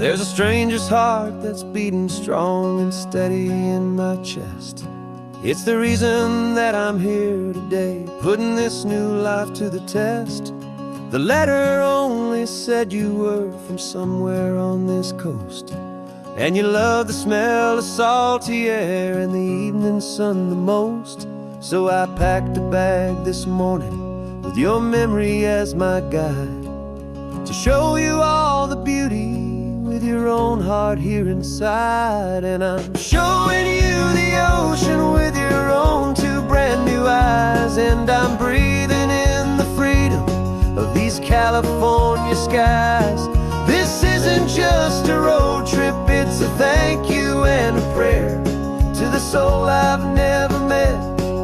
There's a stranger's heart that's beating strong and steady in my chest. It's the reason that I'm here today, putting this new life to the test. The letter only said you were from somewhere on this coast, and you love the smell of salty air and the evening sun the most. So I packed a bag this morning with your memory as my guide, to show you all the beauty with your own heart here inside. And I'm showing you the ocean with your own two brand new eyes, and I'm breathing in the freedom of these California skies. This isn't just a road trip, it's a thank you and a prayer to the soul I've never met,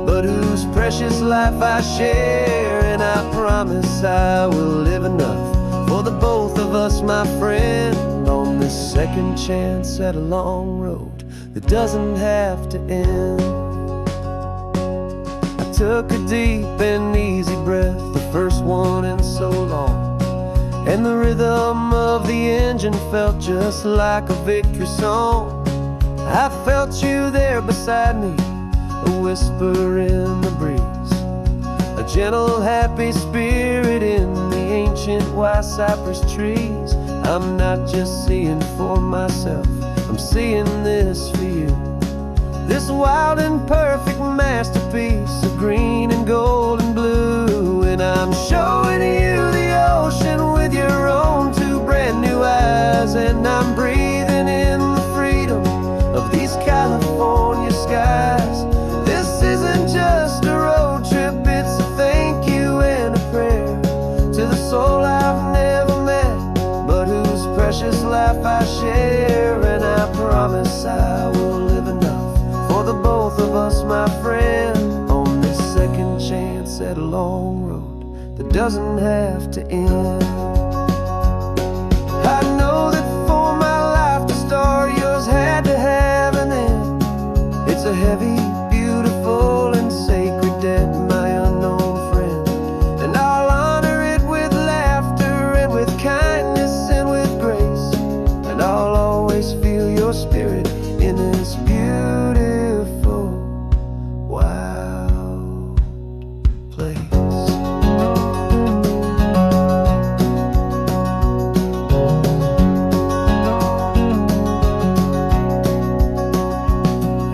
but whose precious life I share. And I promise I will live enough for the both of us, my friend, on this second chance at a long road that doesn't have to end. I took a deep and easy breath, the first one in so long, and the rhythm of the engine felt just like a victory song. I felt you there beside me, a whisper in the breeze, a gentle happy spirit in the ancient white cypress trees. I'm not just seeing for myself, I'm seeing this for you, this wild and perfect masterpiece of green and gold and blue. And I'm showing you the ocean with your own two brand new eyes, and I'm breathing in the freedom of these California skies. This isn't just a road trip, it's a thank you and a prayer to the soul I've never met, but whose precious life I share. And I promise I will live enough for the both of us, my friend, on this second chance at a long road that doesn't have to end. I know that for my life to start, yours had to have an end. It's a heavy, beautiful, and sacred debt, my unknown friend, and I'll honor it with laughter and with kindness and with grace, and I'll always feel your spirit in this beautiful, wild place.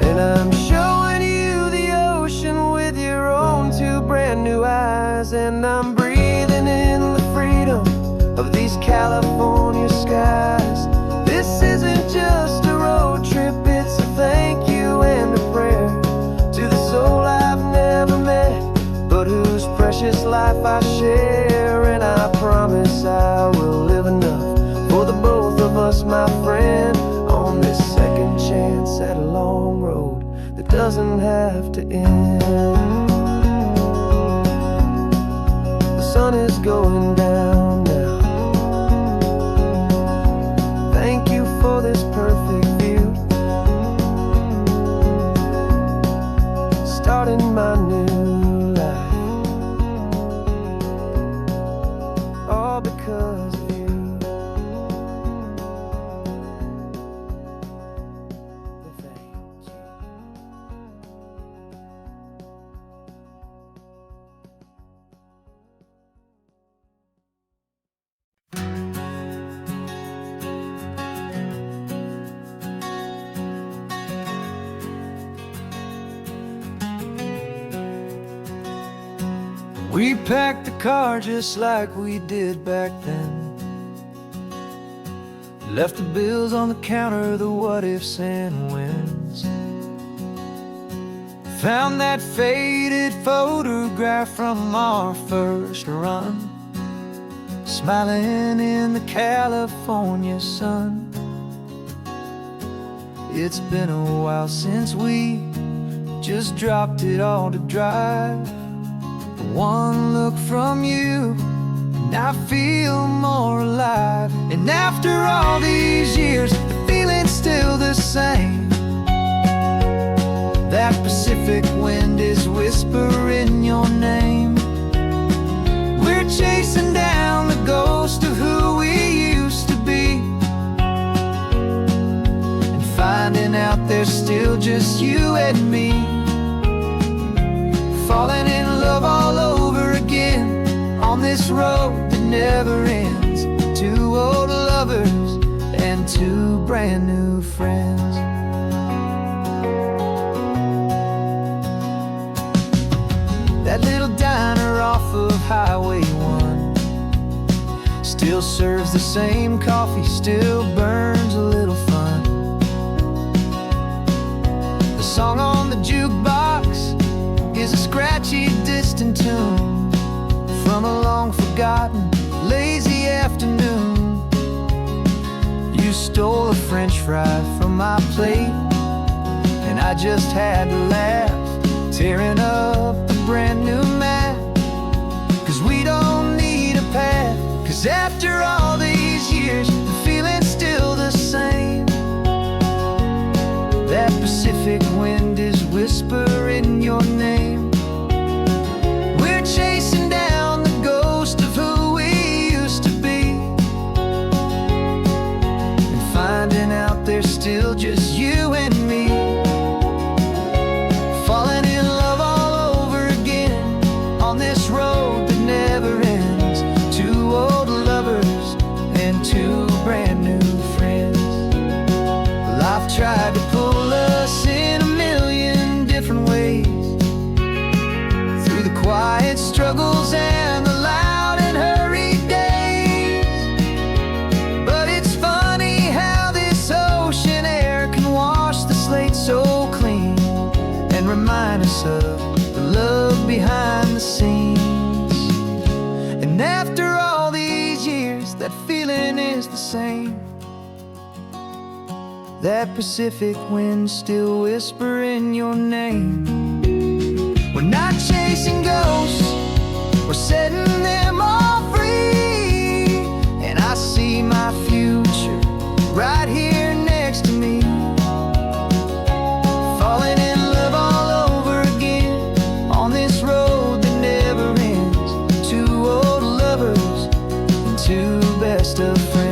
And I'm showing you the ocean with your own two brand new eyes, and I'm breathing in the freedom of these California skies. This isn't just a road trip, it's a thank you and a prayer to the soul I've never met, but whose precious life I share. And I promise I will live enough for the both of us, my friend, on this second chance at a long road that doesn't have to end. The sun is going down now. Thank you for this perfect view, starting my new life, all because of you. Thank you. We packed the car just like we did back then, left the bills on the counter, the what ifs and whens, found that faded photograph from our first run, smiling in the California sun. It's been a while since we just dropped it all to drive. One look from you and I feel more alive. And after all these years, the feeling's still the same. That Pacific wind is whispering your name. We're chasing down the ghost of who we used to be, there's still just you and me, falling in love all over again on this road that never ends. Two old lovers and two brand new friends. That little diner off of Highway 1 still serves the same coffee, still burns a little fun. The song on the jukebox is a scratchy, distant tune from a long-forgotten, lazy afternoon. You stole a French fry from my plate, and I just had to laugh, tearing up the brand new map. 'Cause we don't need a path, 'cause after all these years, the feeling's still the same. That Pacific wind is whispering your name. We're chasing down the ghost of who we used to be, and finding out there's still just you and me, falling in love all over again on this road that never ends. Two old lovers and two brand new friends. Life tried to pull us in a million different ways, through the quiet struggles and the loud and hurried days. But it's funny how this ocean air can wash the slate so clean and remind us of the love behind the scenes. And after all these years, that feeling is the same. That Pacific wind still whispering your name. We're not chasing ghosts, we're setting them all free. And I see my future right here next to me, falling in love all over again on this road that never ends. Two old lovers and two best of friends.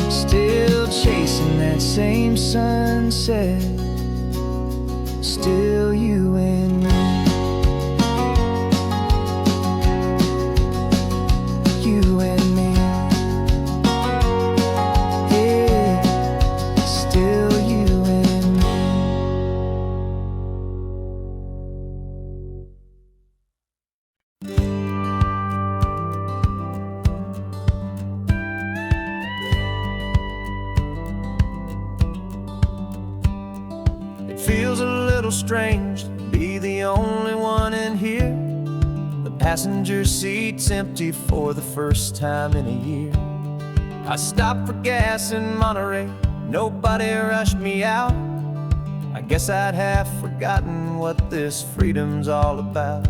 Still chasing that same sunset, still you and me. You and me. Yeah, still you and me. It feels a little strange to be the only one in here. The passenger seat's empty for the first time in a year. I stopped for gas in Monterey, nobody rushed me out. I guess I'd have forgotten what this freedom's all about.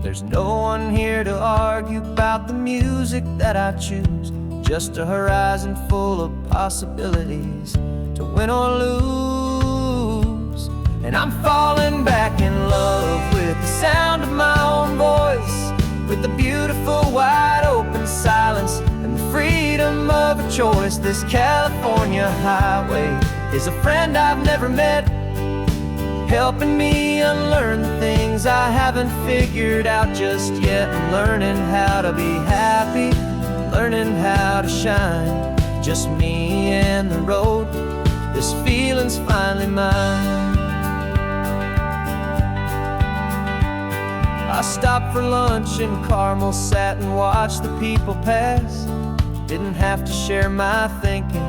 There's no one here to argue about the music that I choose, just a horizon full of possibilities to win or lose. And I'm falling back in love with the sound of my own voice, with the beautiful wide open silence and the freedom of a choice. This California highway is a friend I've never met, helping me unlearn the things I haven't figured out just yet. And learning how to be happy, learning how to shine, just me and the road. This feeling's finally mine. I stopped for lunch in Carmel, sat and watched the people pass. Didn't have to share my thinking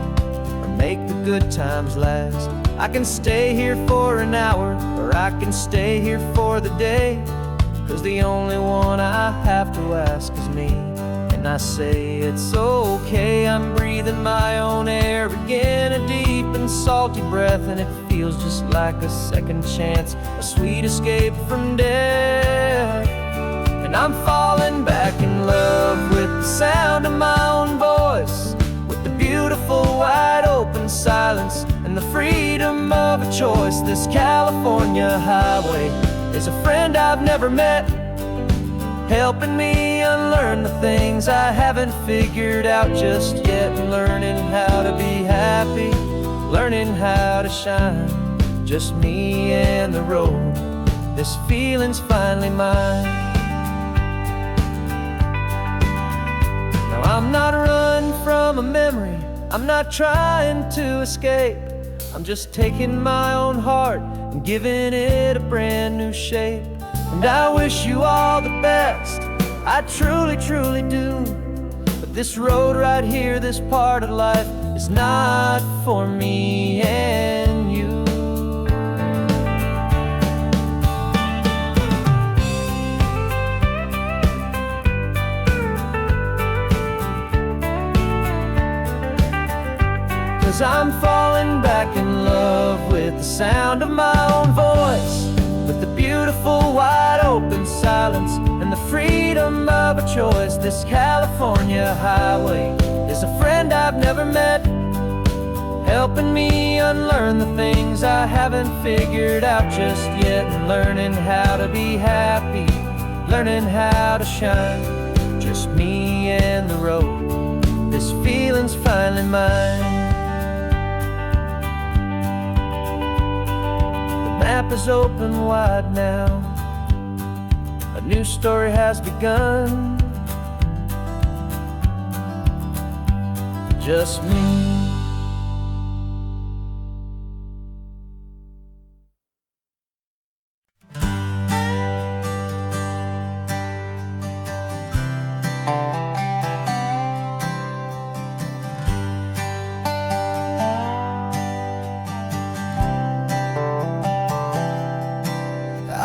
or make the good times last. I can stay here for an hour, or I can stay here for the day, 'cause the only one I have to ask is me. And I say it's okay, I'm breathing my own air again, a deep and salty breath, and it feels just like a second chance, a sweet escape from death. And I'm falling back in love with the sound of my own voice, with the beautiful wide open silence and the freedom of a choice. This California highway is a friend I've never met, helping me unlearn the things I haven't figured out just yet, and learning how to be happy, learning how to shine, just me and the road. This feeling's finally mine. Now I'm not running from a memory, I'm not trying to escape. I'm just taking my own heart and giving it a brand new shape. And I wish you all the best, I truly, truly do. But this road right here, this part of life, is not for me and you. 'Cause I'm falling back in love with the sound of my own voice, with the beautiful wide open silence and the freedom of a choice. This California highway is a friend I've never met, helping me unlearn the things I haven't figured out just yet, and learning how to be happy, learning how to shine, just me and the road. This feeling's finally mine. The map is open wide now, a new story has begun, just me.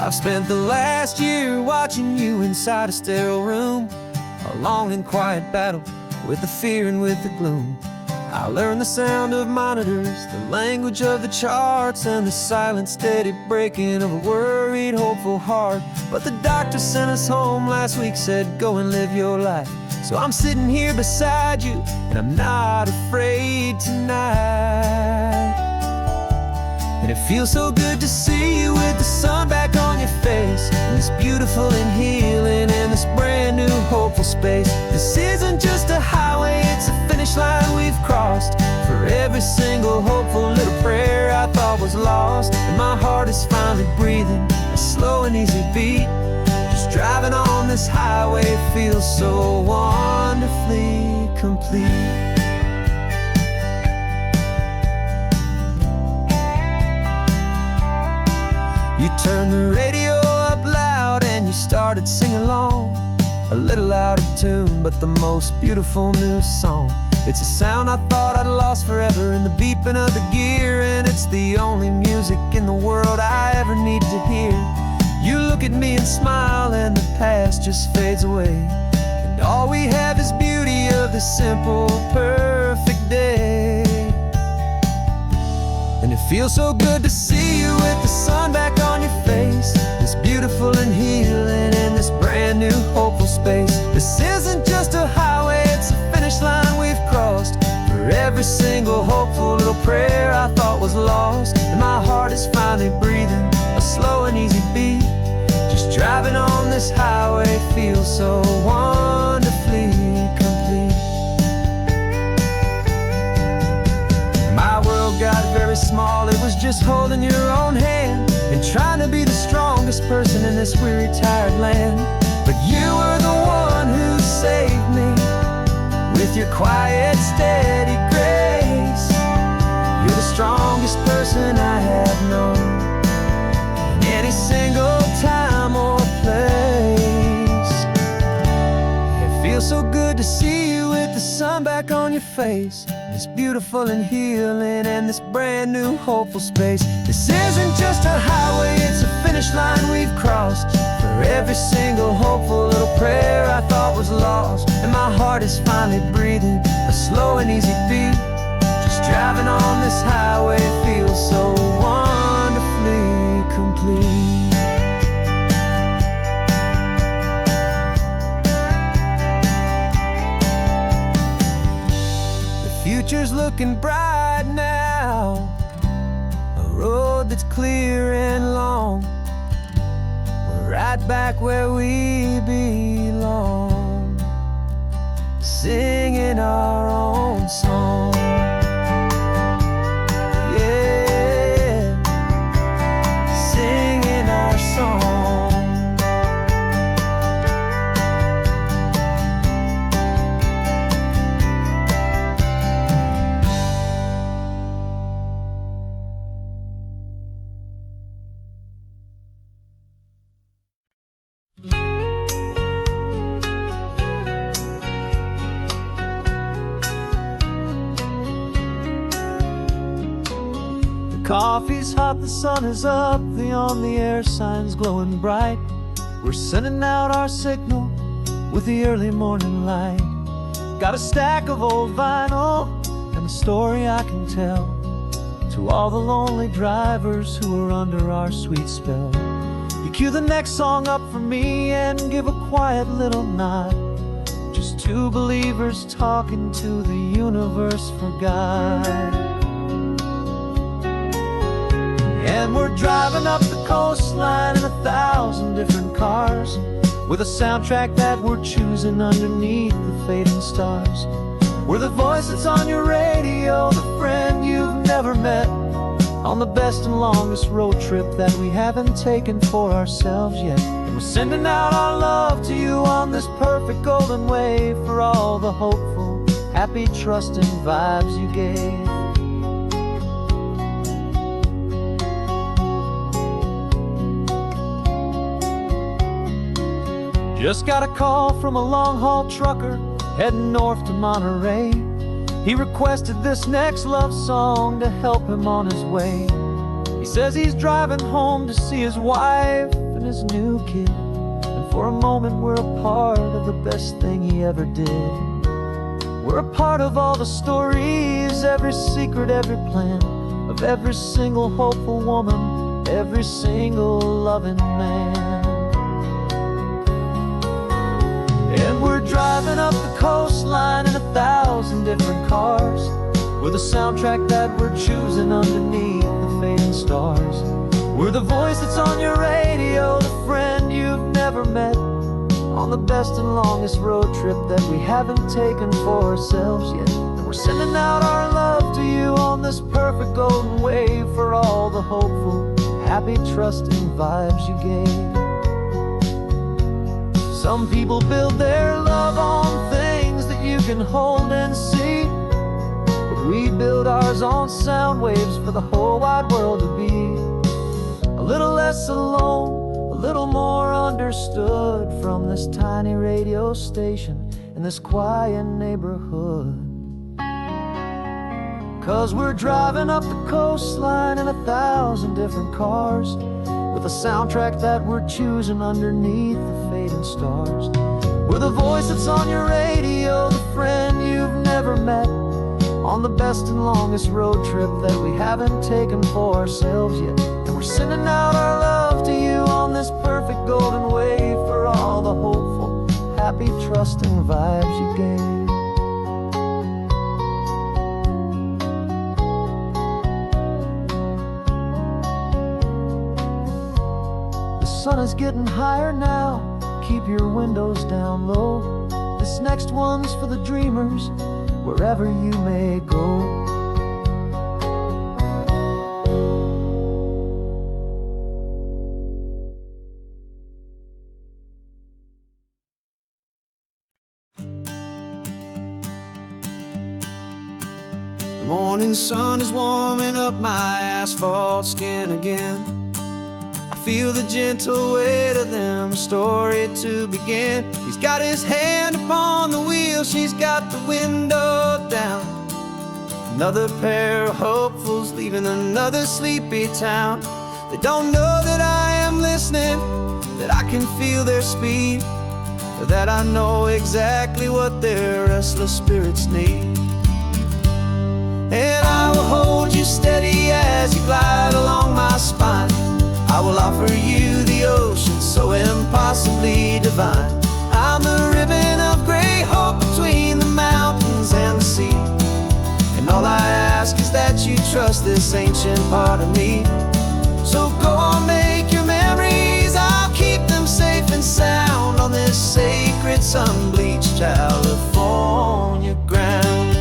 I've spent the last year watching you inside a sterile room, a long and quiet battle with the fear and with the gloom. I learned the sound of monitors, the language of the charts, and the silent, steady breaking of a worried, hopeful heart. But the doctor sent us home last week, said go and live your life. So I'm sitting here beside you, and I'm not afraid tonight. And it feels so good to see you with the sun back on your face, and this beautiful and healing in this brand new hopeful space. This isn't just a highway, it's a finish line we've crossed. For every single hopeful little prayer I thought was lost, and my heart is finally breathing a slow and easy beat. Just driving on this highway feels so wonderfully complete. You turned the radio up loud and you started singing along, a little out of tune, but the most beautiful new song. It's a sound I thought I'd lost forever in the beeping of the gear, and it's the only music in the world I ever need to hear. You look at me and smile, and the past just fades away, and all we have is beauty of this simple, perfect day. And it feels so good to see you with the sun back on your face, this beautiful and healing in this brand new hopeful space. This isn't just a highway, it's a finish line we've crossed. For every single hopeful little prayer I thought was lost, and my heart is finally breathing a slow and easy beat. Just driving on this highway feels so wonderfully complete. My world got very small, it was just holding your own hand and trying to be the strongest person in this weary, tired land. But you were the one who saved me with your quiet, steady grace. You're the strongest person I have known in any single time or place. It feels so good to see you with the sun back on your face, this beautiful and healing and this brand new hopeful space. This isn't just a highway, it's a finish line we've crossed. For every single hopeful little prayer I thought was lost, and my heart is finally breathing a slow and easy beat. Just driving on this highway feels so wonderfully complete. Future's looking bright now, a road that's clear and long. We're right back where we belong, singing our own song. Yeah, singing our song. Coffee's hot, the sun is up, the on-the-air sign's glowing bright. We're sending out our signal with the early morning light. Got a stack of old vinyl and a story I can tell to all the lonely drivers who are under our sweet spell. You cue the next song up for me and give a quiet little nod. Just two believers talking to the universe for God. And we're driving up the coastline in 1,000 different cars, with a soundtrack that we're choosing underneath the fading stars. We're the voice that's on your radio, the friend you've never met, on the best and longest road trip that we haven't taken for ourselves yet. And we're sending out our love to you on this perfect golden wave, for all the hopeful, happy, trusting vibes you gave. Just got a call from a long-haul trucker heading north to Monterey. He requested this next love song to help him on his way. He says he's driving home to see his wife and his new kid, and for a moment we're a part of the best thing he ever did. We're a part of all the stories, every secret, every plan, of every single hopeful woman, every single loving man. And we're driving up the coastline in 1,000 different cars, with a soundtrack that we're choosing underneath the fading stars. We're the voice that's on your radio, the friend you've never met, on the best and longest road trip that we haven't taken for ourselves yet. And we're sending out our love to you on this perfect golden wave, for all the hopeful, happy, trusting vibes you gave. Some people build their love on things that you can hold and see, but we build ours on sound waves for the whole wide world to be a little less alone, a little more understood, from this tiny radio station in this quiet neighborhood. 'Cause we're driving up the coastline in 1,000 different cars, with a soundtrack that we're choosing underneath the fading stars. We're the voice that's on your radio, the friend you've never met, on the best and longest road trip that we haven't taken for ourselves yet. And we're sending out our love to you on this perfect golden wave, for all the hopeful, happy, trusting vibes you gave. The sun is getting higher now, keep your windows down low. This next one's for the dreamers, wherever you may go. The morning sun is warming up my asphalt skin again. Feel the gentle weight of them, story to begin. He's got his hand upon the wheel, she's got the window down. Another pair of hopefuls leaving another sleepy town. They don't know that I am listening, that I can feel their speed, or that I know exactly what their restless spirits need. And I will hold you steady as you glide along my spine. I will offer you the ocean so impossibly divine. I'm the ribbon of gray hope between the mountains and the sea, and all I ask is that you trust this ancient part of me. So go on, make your memories, I'll keep them safe. and sound on this sacred sun-bleached California ground.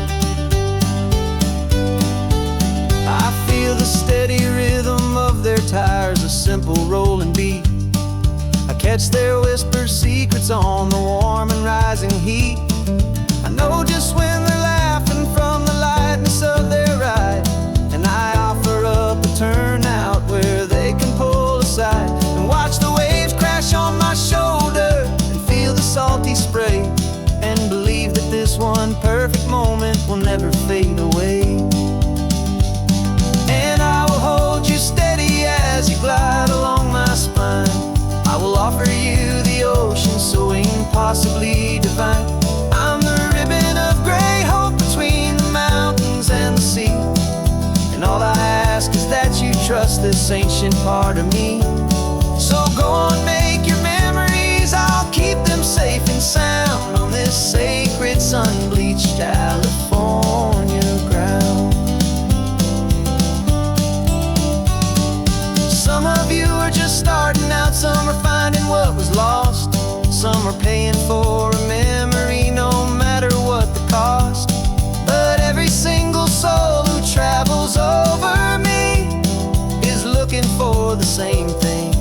I feel the steady rhythm of their tires, a simple rolling beat. I catch their whispered secrets on the warm and rising heat. I know just when they're laughing from the lightness of their ride, and I offer up a turnout where they can pull aside and watch the waves crash on my shoulder and feel the salty spray, and believe that this one perfect moment will never fade away. And I will hold you steady as you glide along my spine. I will offer you the ocean so impossibly divine. I'm the ribbon of gray hope between the mountains and the sea, and all I ask is that you trust this ancient part of me. So go on, make your memories, I'll keep them safe and sound on this sacred sun-bleached California ground. Some of you are just starting out, some are finding what was lost, some are paying for a memory no matter what the cost. But every single soul who travels over me is looking for the same thing,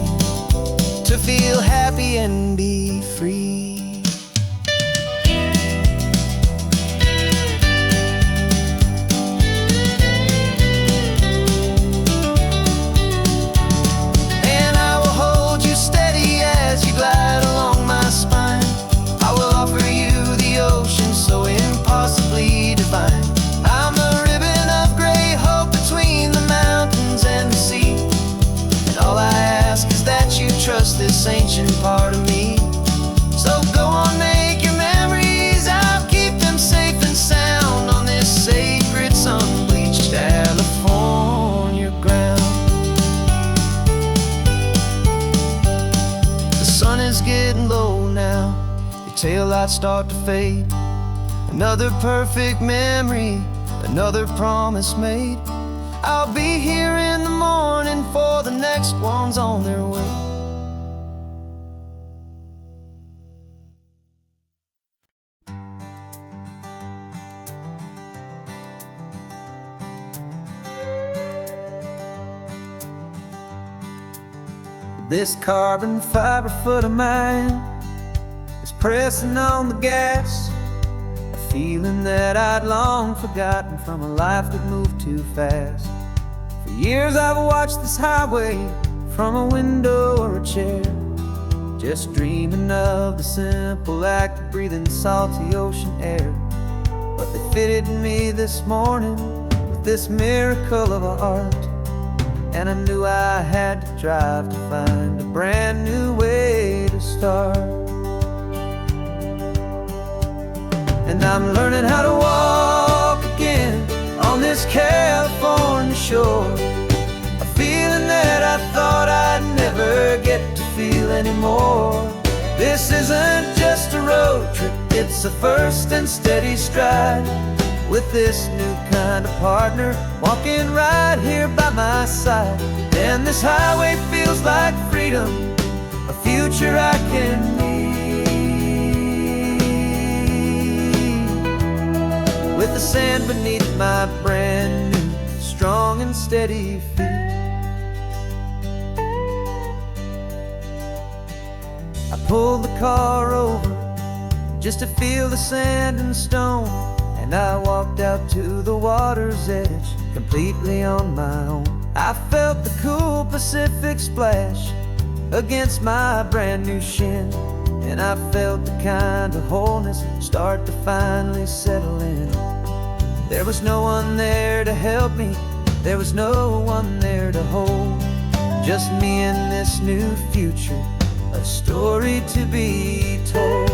to feel happy and be free. Trust this ancient part of me. So go on, make your memories, I'll keep them safe and sound on this sacred sun-bleached California ground. The sun is getting low now, your taillights start to fade. Another perfect memory, another promise made. I'll be here in the morning for the next ones on their way. This carbon fiber foot of mine is pressing on the gas, a feeling that I'd long forgotten from a life that moved too fast. For years I've watched this highway from a window or a chair, just dreaming of the simple act of breathing salty ocean air. But they fitted me this morning with this miracle of art, and I knew I had to drive to find a brand new way to start. And I'm learning how to walk again on this California shore, a feeling that I thought I'd never get to feel anymore. This isn't just a road trip, it's a first and steady stride, with this new kind of partner walking right here by my side. And this highway feels like freedom, a future I can need, with the sand beneath my brand new strong and steady feet. I pulled the car over just to feel the sand and stone, and I walked out to the water's edge completely on my own. I felt the cool Pacific splash against my brand new shin, and I felt the kind of wholeness start to finally settle in. There was no one there to help me, there was no one there to hold, just me and this new future, a story to be told.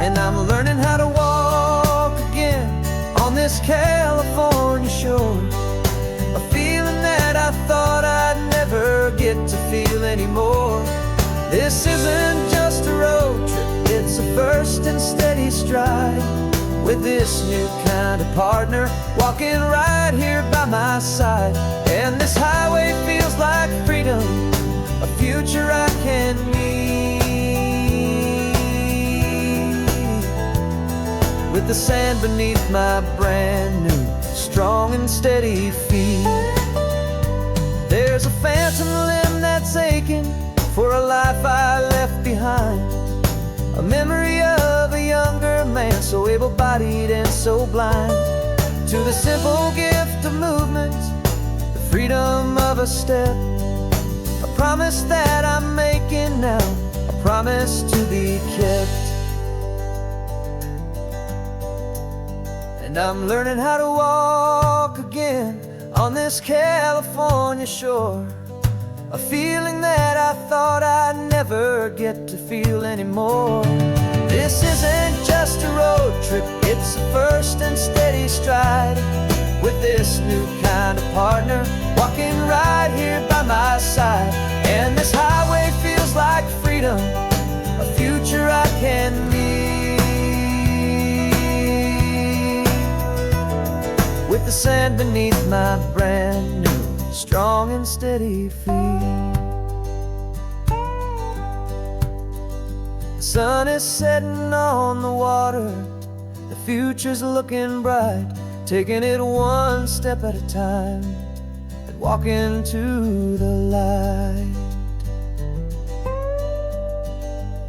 And I'm learning how to walk again on this California shore, a feeling that I thought I'd never get to feel anymore. This isn't just a road trip, it's a first and steady stride, with this new kind of partner walking right here by my side. And this highway feels like freedom, a future I can need. with the sand beneath my brand new, strong and steady feet. There's a phantom limb that's aching for a life I left behind, a memory of a younger man, so able-bodied and so blind to the simple gift of movement, the freedom of a step, a promise that I'm making now, a promise to be kept. And I'm learning how to walk again on this California shore, a feeling that I thought I'd never get to feel anymore. This isn't just a road trip, it's a first and steady stride, with this new kind of partner walking right here by my side. And this highway feels like freedom, a future I can meet, with the sand beneath my brand new, strong and steady feet. The sun is setting on the water, the future's looking bright, taking it one step at a time and walking to the light.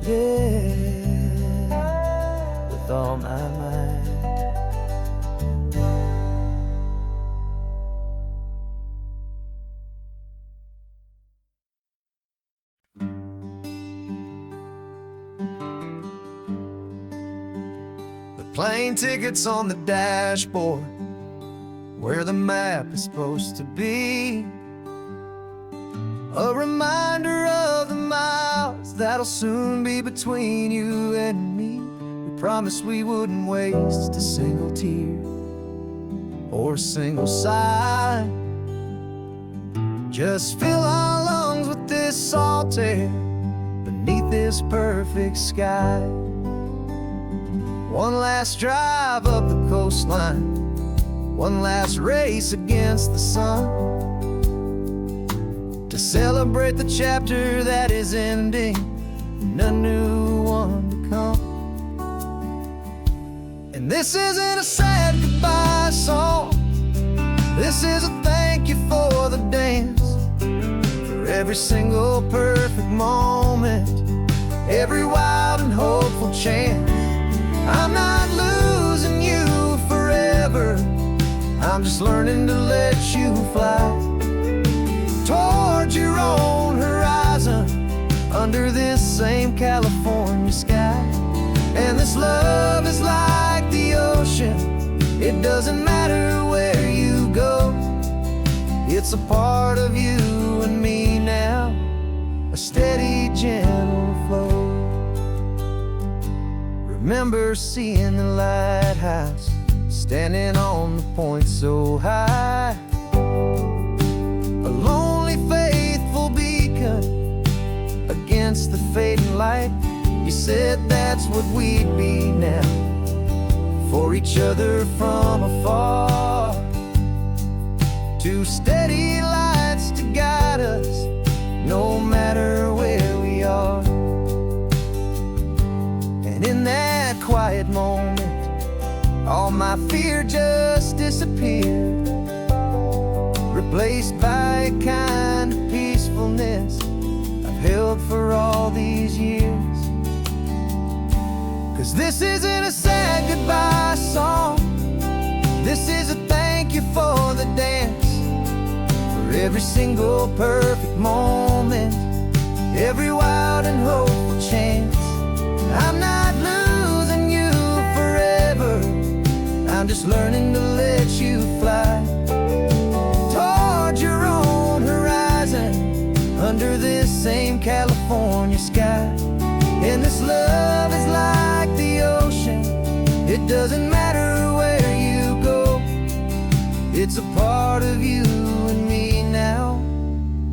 Yeah, with all my might. Plane tickets on the dashboard, where the map is supposed to be, a reminder of the miles that'll soon be between you and me. We promised we wouldn't waste a single tear or a single sigh, just fill our lungs with this salt air beneath this perfect sky. One last drive up the coastline, one last race against the sun, to celebrate the chapter that is ending and a new one to come. And this isn't a sad goodbye song, this is a thank you for the dance, for every single perfect moment, every wild and hopeful chance. I'm not losing you forever, I'm just learning to let you fly towards your own horizon, under this same California sky. And this love is like the ocean, it doesn't matter where you go, it's a part of you and me now, a steady, gentle flow. Remember seeing the lighthouse, standing on the point so high, a lonely, faithful beacon against the fading light. You said that's what we'd be now, for each other from afar, two steady lights to guide us, no matter where we are. And in that quiet moment, all my fear just disappeared, replaced by a kind of peacefulness I've held for all these years. 'Cause this isn't a sad goodbye song, this is a thank you for the dance, for every single perfect moment, every wild and hopeful chance. I'm not losing you forever, I'm just learning to let you fly towards your own horizon, under this same California sky. And this love is like the ocean, it doesn't matter where you go, it's a part of you and me now,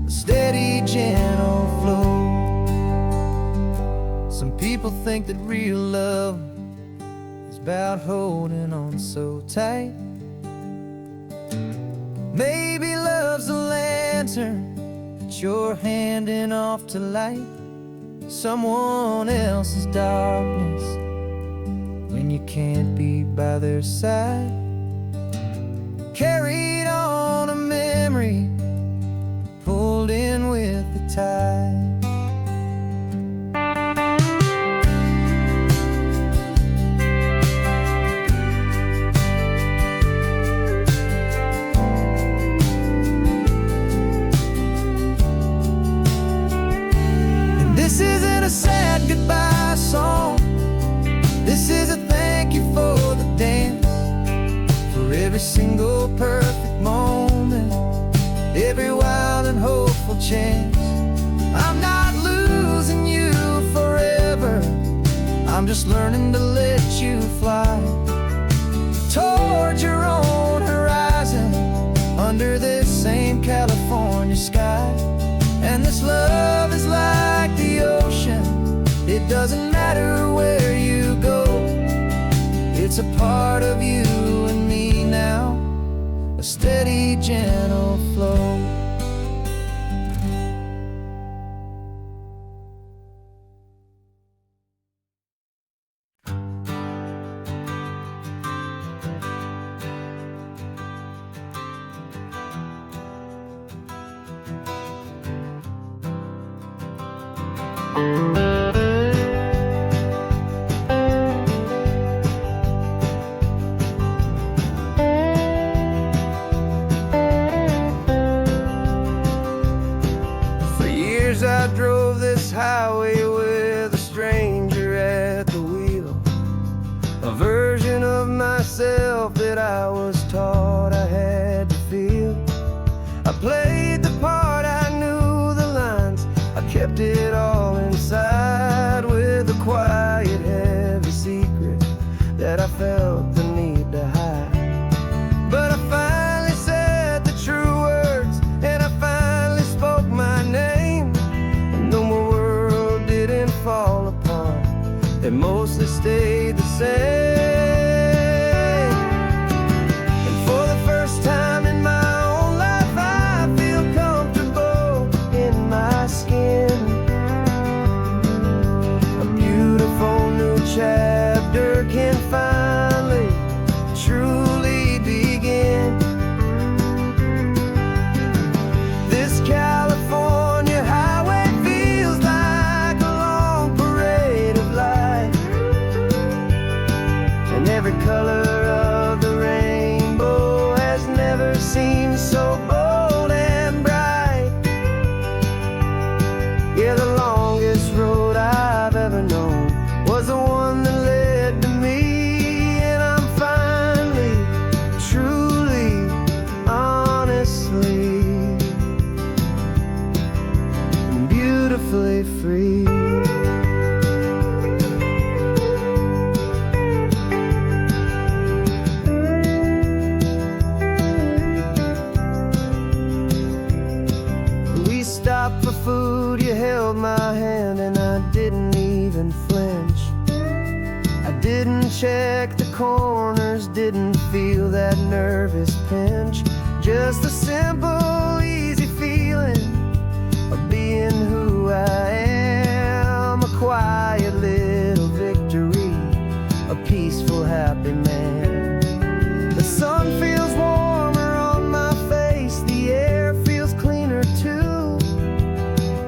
a steady, gentle flow. Some people think that real love is about holding on so tight. Maybe love's a lantern that you're handing off to light someone else's darkness when you can't be by their side. Carried on a memory, pulled in with the tide. This isn't a sad goodbye song. This is a thank you for the dance, for every single perfect moment, every wild and hopeful chance. I'm not losing you forever, I'm just learning to let you fly towards your own horizon, under this same California sky. And this love is like the ocean, it doesn't matter where you go. It's a part of you and me now, a steady, gentle flow. For years I drove this highway with a stranger at the wheel, a version of myself that I was taught I had to feel. I played the part, I knew the lines, I kept it all inside, with a quiet, heavy secret that I felt the need to hide. But I finally said the true words, and I finally spoke my name. And though my world didn't fall apart, it mostly stayed the same. And for the first time in my own life, I feel comfortable in my skin. A beautiful new chapter can finally truly begin. This California highway feels like a long parade of light, and every color of the rainbow has never seemed so bold and bright. Yeah, the longest road I've ever known was the one that led to me, and I'm finally, truly, honestly, and beautifully free. We stopped for food, you held my hand, and I didn't even flinch. I didn't check the corners, didn't feel that nervous pinch. Just a simple, easy feeling of being who I am. A quiet little victory, a peaceful, happy man. The sun feels warmer on my face, the air feels cleaner too,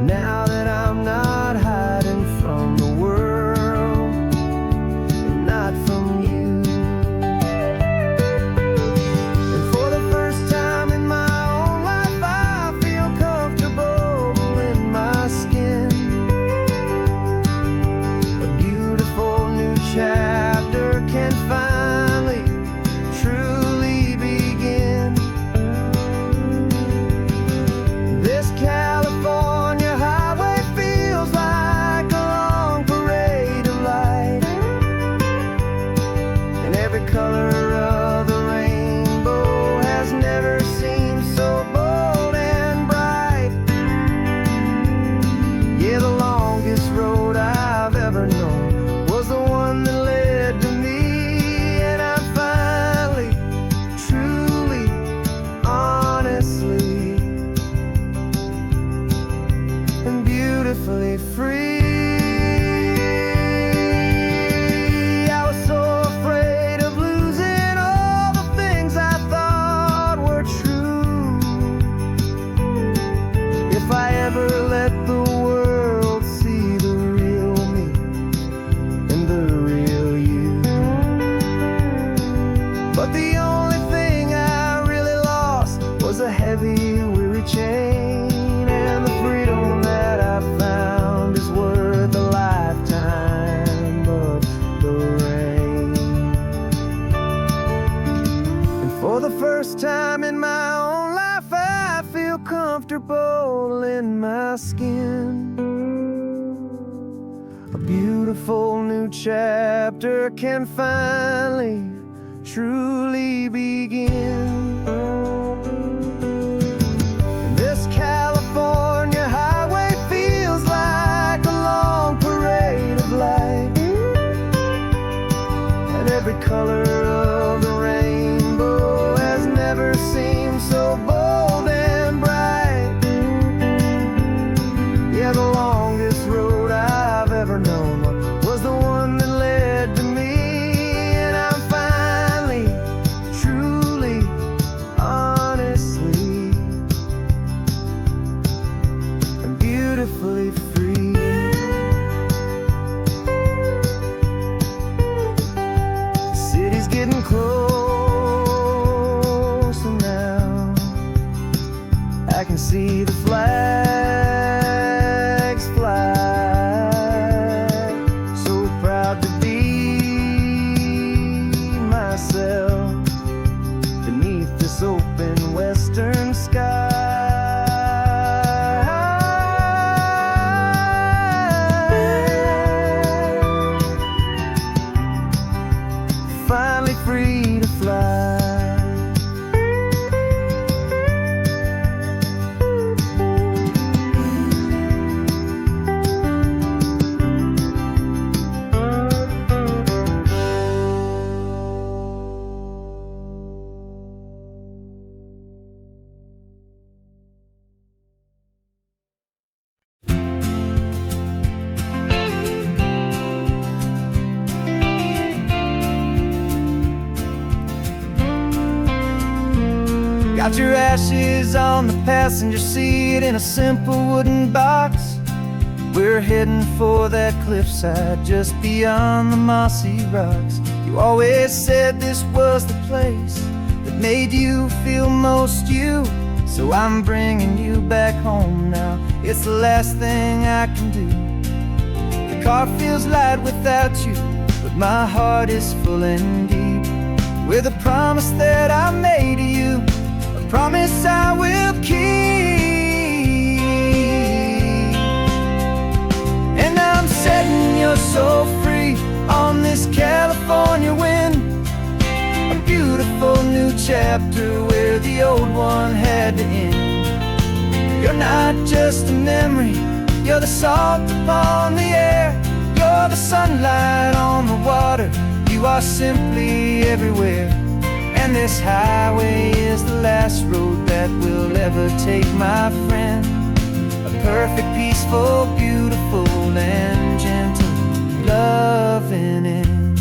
now that I'm not hiding from the world, and not from you. And for the first time in my own life, never let the world see the real me and the real you. But the only thing I really lost was a heavy, weary chain, and the freedom that I found is worth a lifetime of the rain. And for the first time in my own life, I feel comfortable in my skin. A beautiful new chapter can finally, truly begin. This California highway feels like a long parade of light, and every color of the rainbow has never seemed so bold and bright. Yeah, the longest road I've ever known was the one that led to me, and I'm finally, truly, honestly, and beautifully free. The city's getting closer now. I can see the flags fly. So proud to be myself beneath this open western sky. Finally free to fly. Got your ashes on the passenger seat in a simple wooden box. We're heading for that cliffside just beyond the mossy rocks. You always said this was the place that made you feel most you. So I'm bringing you back home now. It's the last thing I can do. The car feels light without you, but my heart is full and deep with a promise that I made to you. Promise I will keep. And I'm setting you so free on this California wind. A beautiful new chapter where the old one had to end. You're not just a memory, you're the salt upon the air. You're the sunlight on the water, you are simply everywhere. And this highway is the last road that we'll ever take, my friend. A perfect, peaceful, beautiful, and gentle, loving end.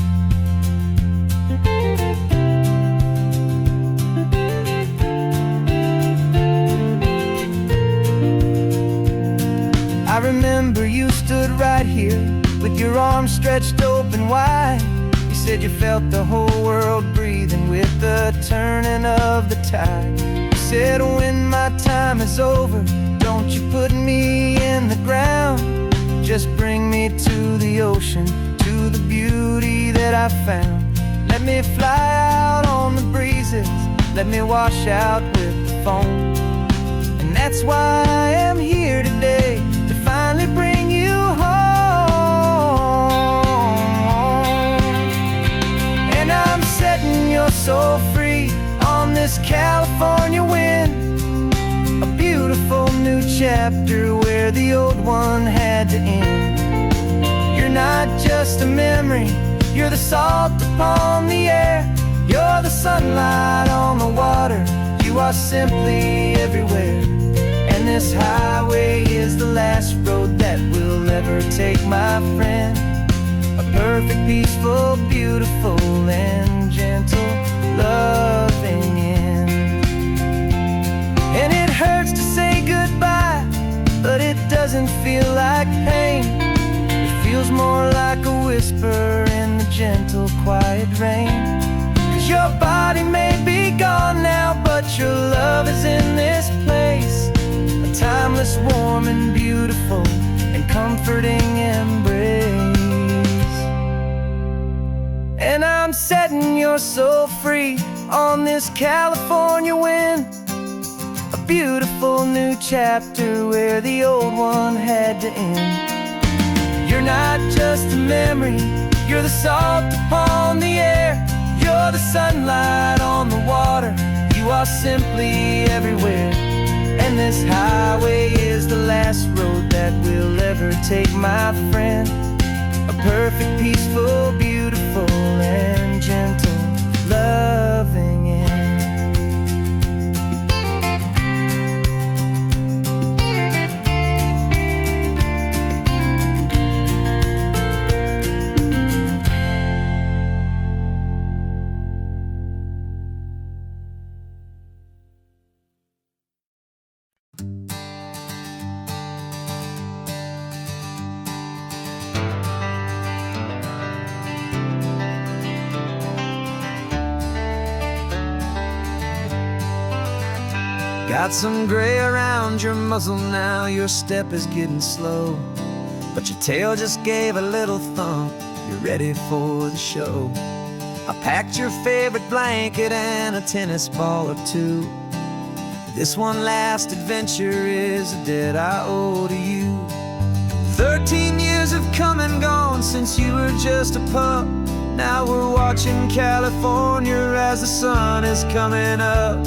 I remember you stood right here with your arms stretched open wide. You said you felt the whole world breathing with the turning of the tide. You said when my time is over, don't you put me in the ground. Just bring me to the ocean, to the beauty that I found. Let me fly out on the breezes, let me wash out with the foam. And that's why I am here today, to finally bring you home. And I'm setting you so free on this California wind. A beautiful new chapter where the old one had to end. You're not just a memory, you're the salt upon the air. You're the sunlight on the water, you are simply everywhere. And this highway is the last road that we'll ever take, my friend. A perfect, peaceful, beautiful, and gentle, loving end. And it hurts to say goodbye, but it doesn't feel like pain. It feels more like a whisper in the gentle, quiet rain. 'Cause your body may be gone now, but your love is in this place. A timeless, warm and beautiful and comforting embrace. And I'm setting your soul free on this California wind. A beautiful new chapter where the old one had to end. You're not just a memory, you're the salt upon the air. You're the sunlight on the water, you are simply everywhere. And this highway is the last road that we'll ever take, my friend. A perfect, peaceful, beautiful, and gentle, loving end. Got some gray around your muzzle now, your step is getting slow, but your tail just gave a little thump, you're ready for the show. I packed your favorite blanket and a tennis ball or two. This one last adventure is a debt I owe to you. 13 years have come and gone since you were just a pup. Now we're watching California as the sun is coming up.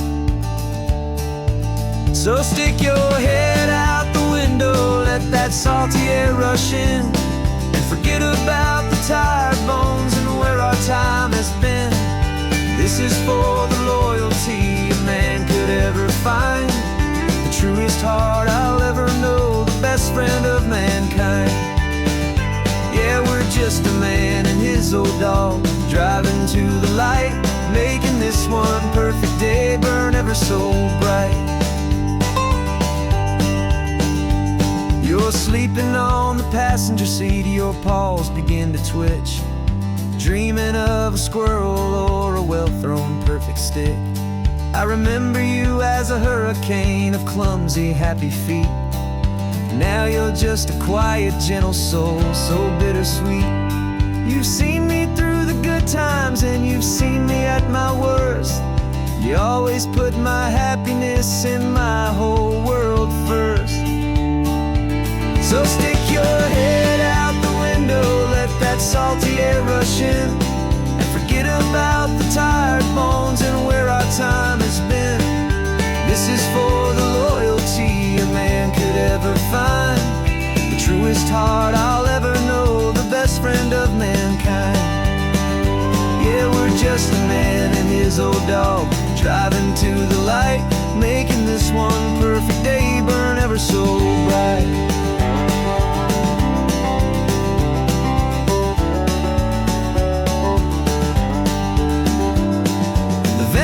So stick your head out the window, let that salty air rush in, and forget about the tired bones and where our time has been. This is for the loyalty a man could ever find, the truest heart I'll ever know, the best friend of mankind. Yeah, we're just a man and his old dog, driving to the light, making this one perfect day burn ever so bright. You're sleeping on the passenger seat, your paws begin to twitch, dreaming of a squirrel or a well-thrown perfect stick. I remember you as a hurricane of clumsy, happy feet. Now you're just a quiet, gentle soul, so bittersweet. You've seen me through the good times and you've seen me at my worst. You always put my happiness in my whole world first. So stick your head out the window, let that salty air rush in, and forget about the tired bones and where our time has been. This is for the loyalty a man could ever find, the truest heart I'll ever know, the best friend of mankind. Yeah, we're just a man and his old dog, driving to the light, making this one perfect day burn ever so bright.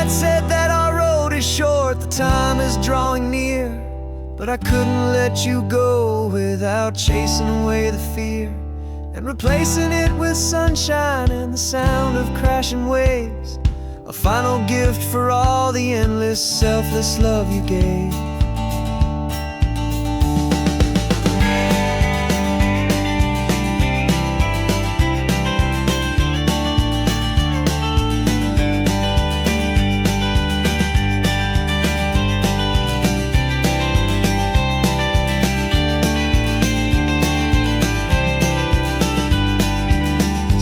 Said that our road is short, the time is drawing near, but I couldn't let you go without chasing away the fear and replacing it with sunshine and the sound of crashing waves, a final gift for all the endless, selfless love you gave.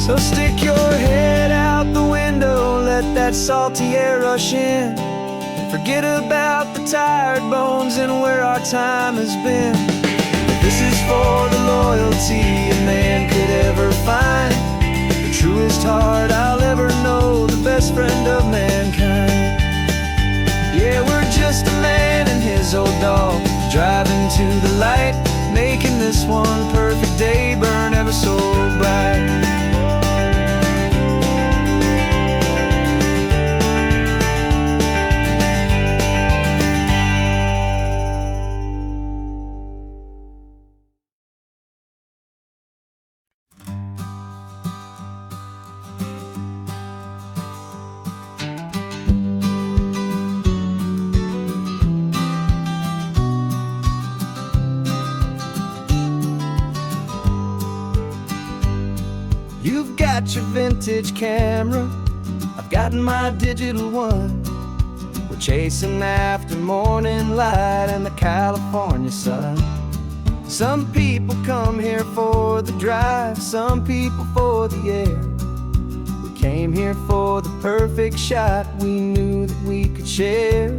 So stick your head out the window, let that salty air rush in, and forget about the tired bones and where our time has been. This is for the loyalty a man could ever find, the truest heart I'll ever know, the best friend of mankind. Yeah, we're just a man and his old dog, driving to the light, making this one perfect day burn ever so bright. got your vintage camera, I've got my digital one. We're chasing after morning light and the California sun. Some people come here for the drive, some people for the air. We came here for the perfect shot we knew that we could share.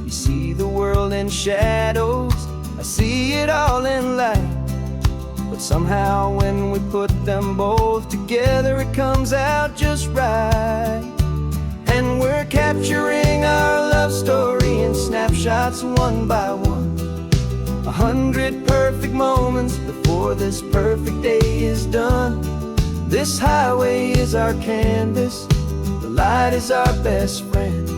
You see the world in shadows, I see it all in light. But somehow when we put them both together, it comes out just right. And we're capturing our love story in snapshots one by one. 100 perfect moments before this perfect day is done. This highway is our canvas, the light is our best friend,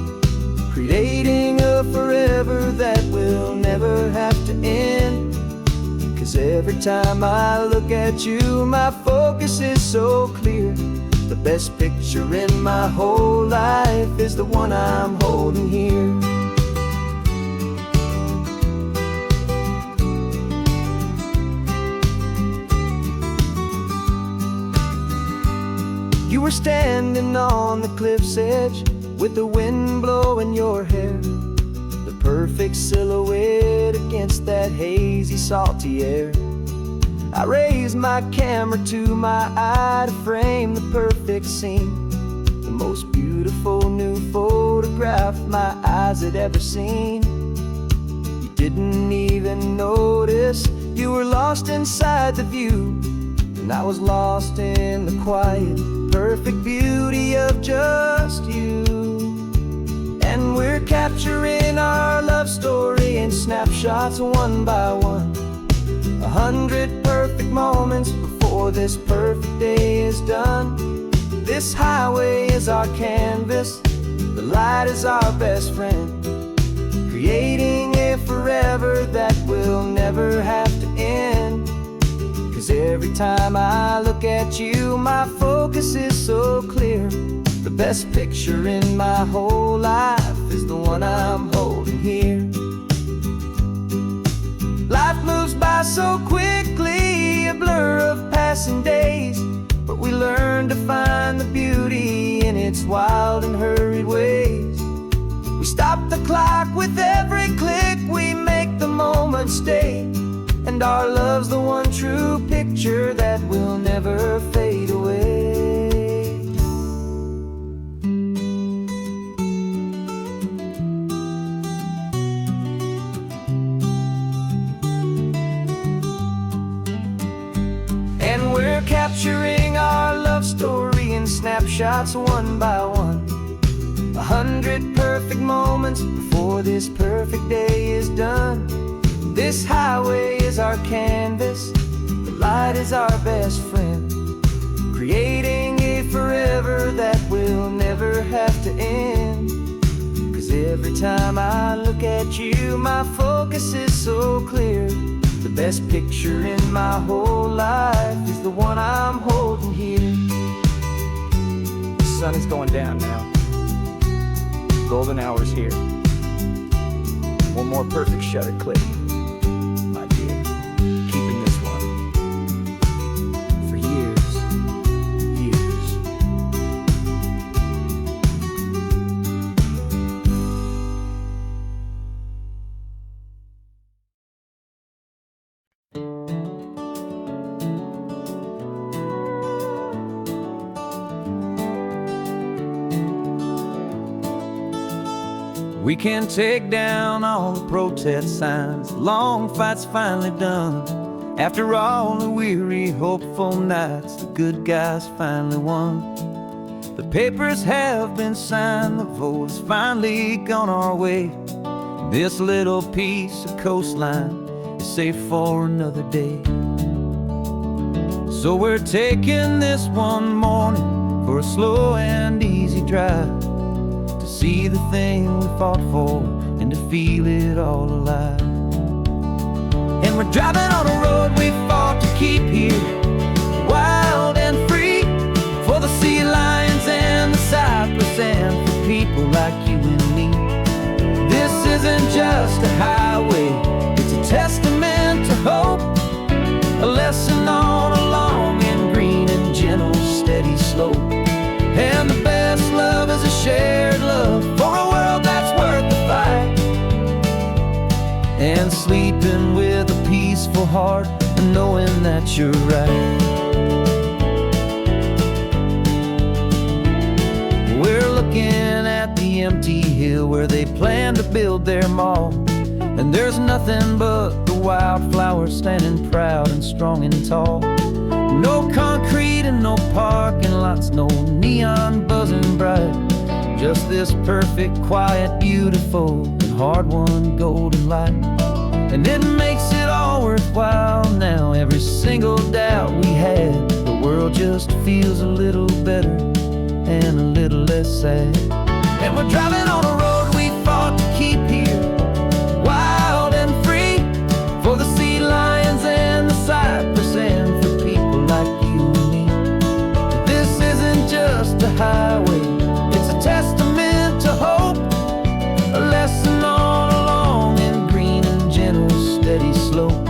creating a forever that will never have to end. 'Cause every time I look at you, my focus is so clear. The best picture in my whole life is the one I'm holding here. You were standing on the cliff's edge with the wind blowing your hair, the perfect silhouette against that hazy, salty air. I raised my camera to my eye to frame the perfect scene, the most beautiful new photograph my eyes had ever seen. You didn't even notice you were lost inside the view, and I was lost in the quiet, perfect beauty of just you. And we're capturing our love story in snapshots one by one. 100 perfect moments before this perfect day is done. This highway is our canvas, the light is our best friend, creating a forever that will never have to end. 'Cause every time I look at you, my focus is so clear. The best picture in my whole life is the one I'm holding here. Life moves by so quickly, a blur of passing days, but we learn to find the beauty in its wild and hurried ways. We stop the clock with every click, we make the moment stay, and our love's the one true picture that will never fade away. And we're capturing our love story in snapshots one by one. 100 perfect moments before this perfect day is done. This highway is our canvas, the light is our best friend, creating a forever that will never have to end. 'Cause every time I look at you, my focus is so clear. The best picture in my whole life is the one I'm holding here. The sun is going down now. Golden hour's here. One more perfect shutter click, my dear. Keeping this one for years, years. We can take down all the protest signs, long fight's finally done. After all the weary, hopeful nights, the good guys finally won. The papers have been signed, the vote has finally gone our way. This little piece of coastline is safe for another day. So we're taking this one morning for a slow and easy drive, to see the thing we fought for and to feel it all alive. And we're driving on a road we fought to keep here, wild and free, for the sea lions and the cypress and for people like you and me. This isn't just a highway, it's a testament to hope, a lesson on a long and green and gentle, steady and sleeping with a peaceful heart and knowing that you're right. We're looking at the empty hill where they plan to build their mall, and there's nothing but the wildflowers standing proud and strong and tall. No concrete and no parking lots, no neon buzzing bright, just this perfect, quiet, beautiful, and hard-won golden light. And it makes it all worthwhile now. Every single doubt we had, the world just feels a little better and a little less sad. And we're driving on a road we fought to keep here, wild and free, for the sea lions and the cypress, and for people like you and me. This isn't just a highway, it's a testament to hope, a lesson on a long and green and gentle steady slope.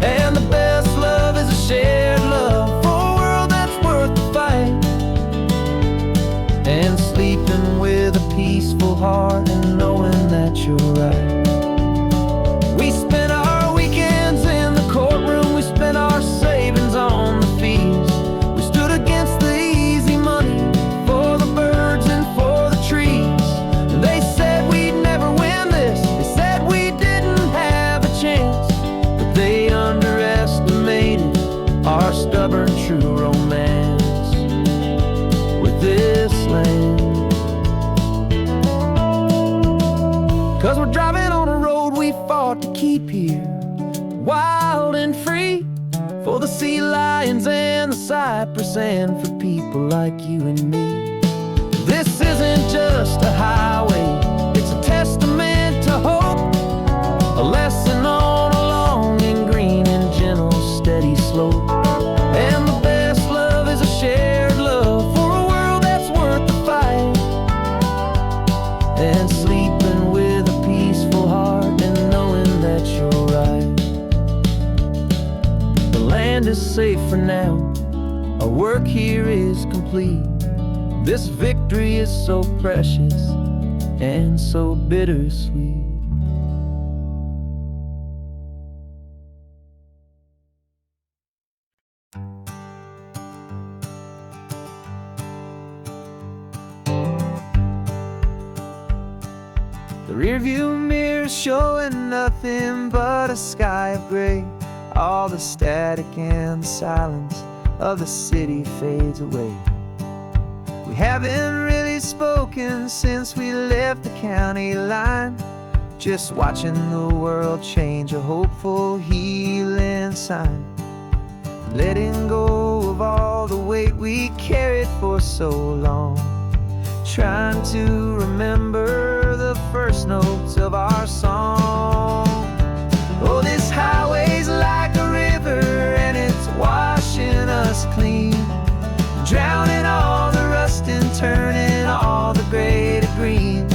And the best love is a shared love for a world that's worth the fight, and sleeping with a peaceful heart and knowing that you're right. We spent our weekends in the courtroom, we spent our savings on the fees. We stood against the easy money for the birds and for the trees. And they said we'd never win this, they said we didn't have a chance, but they underestimated our stubborn true romance with this land. 'Cause we're driving on a road we fought to keep here, wild and free, for the sea lions and the cypress, and for people like you and me. This isn't just a highway, it's a testament to hope, a lesson on a long and green and gentle steady slope. And the best love is a shared love for a world that's worth the fight, and sleeping with a peaceful heart and knowing that you're right. The land is safe for now, our work here is complete. This victory is so precious and so bittersweet. The rearview mirror's showing nothing but a sky of gray. All the static and the silence of the city fades away. We haven't really spoken since we left the county line, just watching the world change, a hopeful healing sign. Letting go of all the weight we carried for so long, trying to remember the first notes of our song. Oh, this highway's like a river and it's washing us clean, drowning all the rust and turning all the gray to green.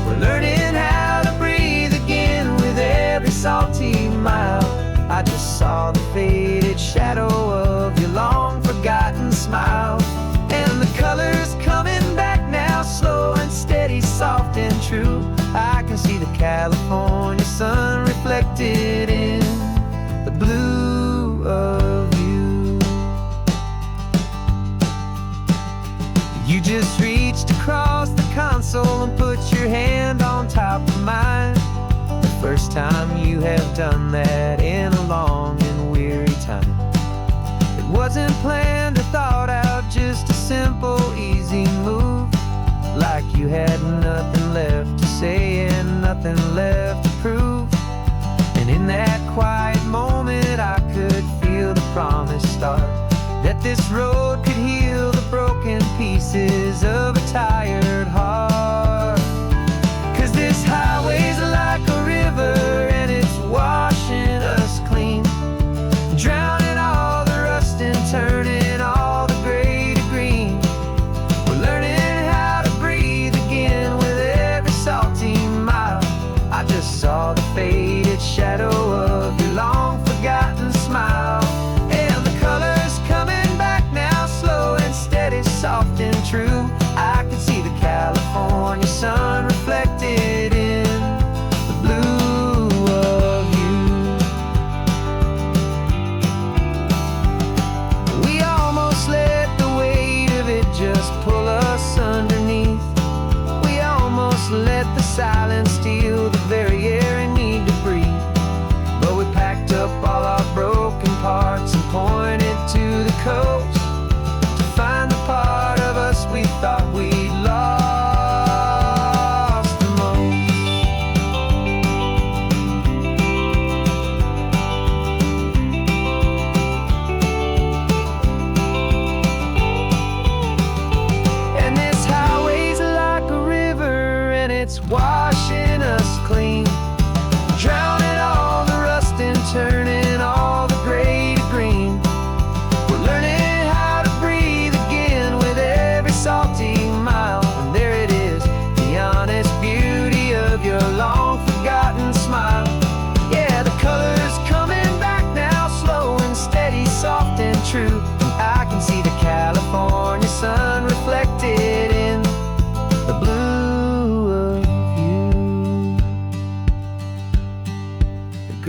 We're learning how to breathe again with every salty mile. I just saw the faded shadow of your long forgotten smile, and the colors coming back now, slow and steady, soft and true. I can see the California sun reflected in the blue of you. You just reached across the console and put your hand on top of mine. The first time you have done that in a long and weary time. It wasn't planned or thought out, just a simple, easy move. Like you had nothing left to say and nothing left to prove. And in that quiet moment I could feel the promise start, that this road could heal the broken pieces of a tired heart. 'Cause this highway's like a river and it's washing us clean, drowning all the rust and turning all the gray to green. We're learning how to breathe again with every salty mile. I just saw the faded shadow of your long forgotten smile, and the colors coming back now, slow and steady, soft and true. I can see the California sun reflected in the blue of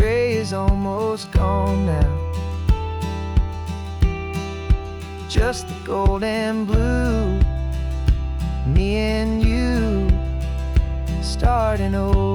gray is almost gone now. Just the gold and blue, me and you starting over.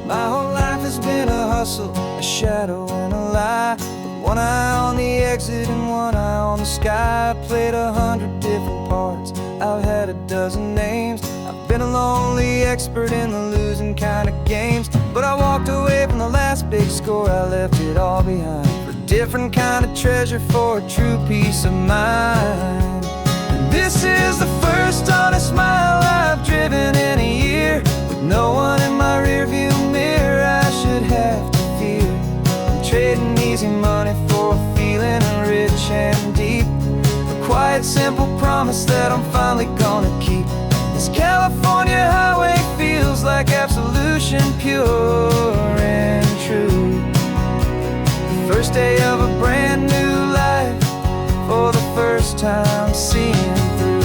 My whole life has been a hustle, a shadow and a lie, with one eye on the exit and one eye on the sky. I played 100 different parts, I've had a dozen names. I've been a lonely expert in the losing kind of games, but I walked away from the last big score. I left it all behind for a different kind of treasure, for a true peace of mind. And this is the first honest mile I've driven in a year, with no one in my rearview mirror I should have to fear. I'm trading easy money for a feeling rich and deep, a quiet simple promise that I'm finally gonna keep. This California highway feels like absolution, pure and true. The first day of a brand new life, for the first time seeing through.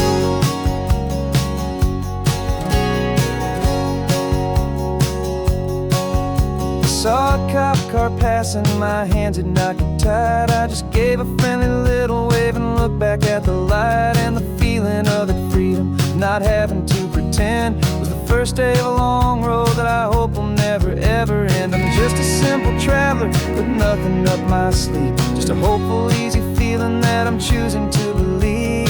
Saw a cop car passing, my hands had not got tied. I just gave a friendly little wave and looked back at the light. And the feeling of the freedom, not having to pretend, was the first day of a long road that I hope will never ever end. I'm just a simple traveler with nothing up my sleeve, just a hopeful easy feeling that I'm choosing to believe.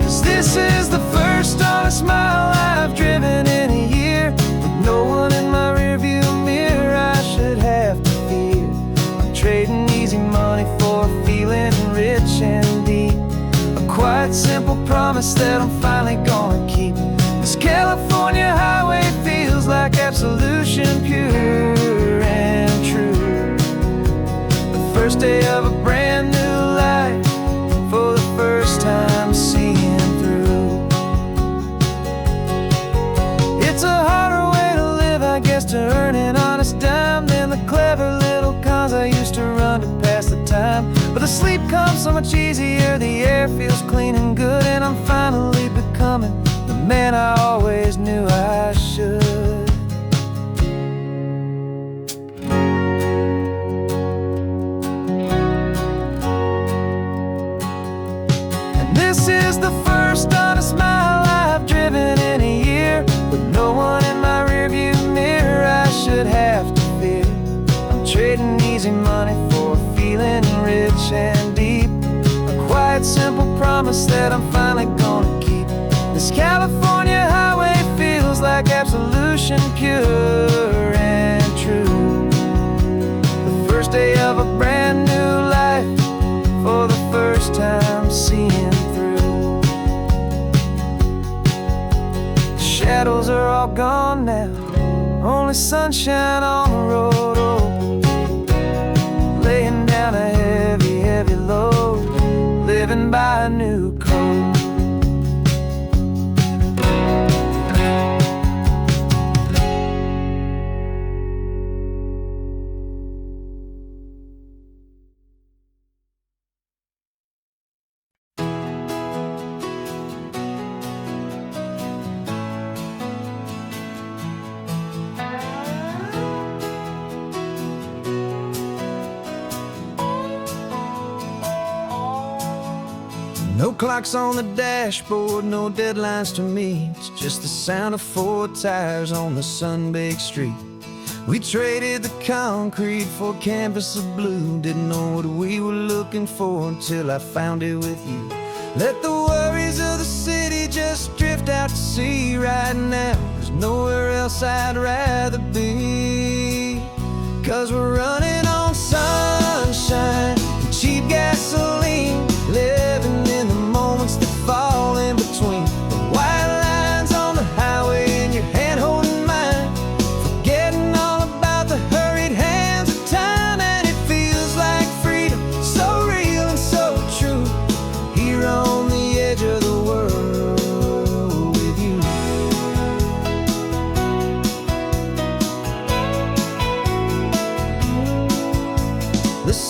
'Cause this is the first honest mile I've driven in a year, with no one in my rearview mirror I should have to fear. I'm trading easy money for a feeling rich and deep, a quiet simple promise that I'm finally gonna keep. This California highway feels like absolution, pure and true. The first day of a brand new life, for the first time seeing through. It's a harder way to live, I guess, to earn an honest dime than the clever little cons I used to run to pass the time. But the sleep comes so much easier, the air feels clean and good, and I'm finally becoming the man I always knew I should. And this is the first honest mile I've driven in a year, with no one in my rearview mirror I should have to fear. I'm trading easy money for a feeling rich and deep, a quiet simple promise that I'm finally gonna keep. This California highway feels like absolution, pure and true. The first day of a brand new life, for the first time seeing through. The shadows are all gone now, only sunshine on the road. Oh, laying down a heavy, heavy load, living by a new code. No clocks on the dashboard, no deadlines to meet, it's just the sound of 4 tires on the sun-baked street. We traded the concrete for a canvas of blue, didn't know what we were looking for until I found it with you. Let the worries of the city just drift out to sea right now, there's nowhere else I'd rather be. 'Cause we're running on sunshine and cheap gasoline, living in the moments that fall in between. The white lines on the highway and your hand holding mine, forgetting all about the hurried hands of time. And it feels like freedom, so real and so true, here on the edge of the world with you.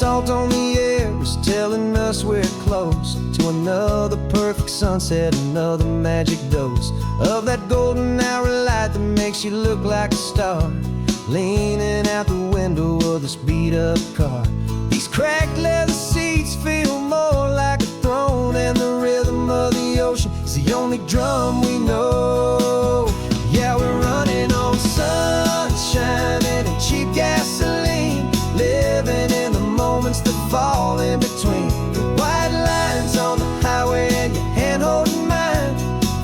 salt on the air is telling us we're close to another perfect sunset, another magic dose of that golden hour light that makes you look like a star, leaning out the window of this beat-up car. These cracked leather seats feel more like a throne, and the rhythm of the ocean is the only drum we know. Yeah, we're running on sunshine and cheap gasoline, living in the moments that fall in between the white lines on the highway and your hand holding mine,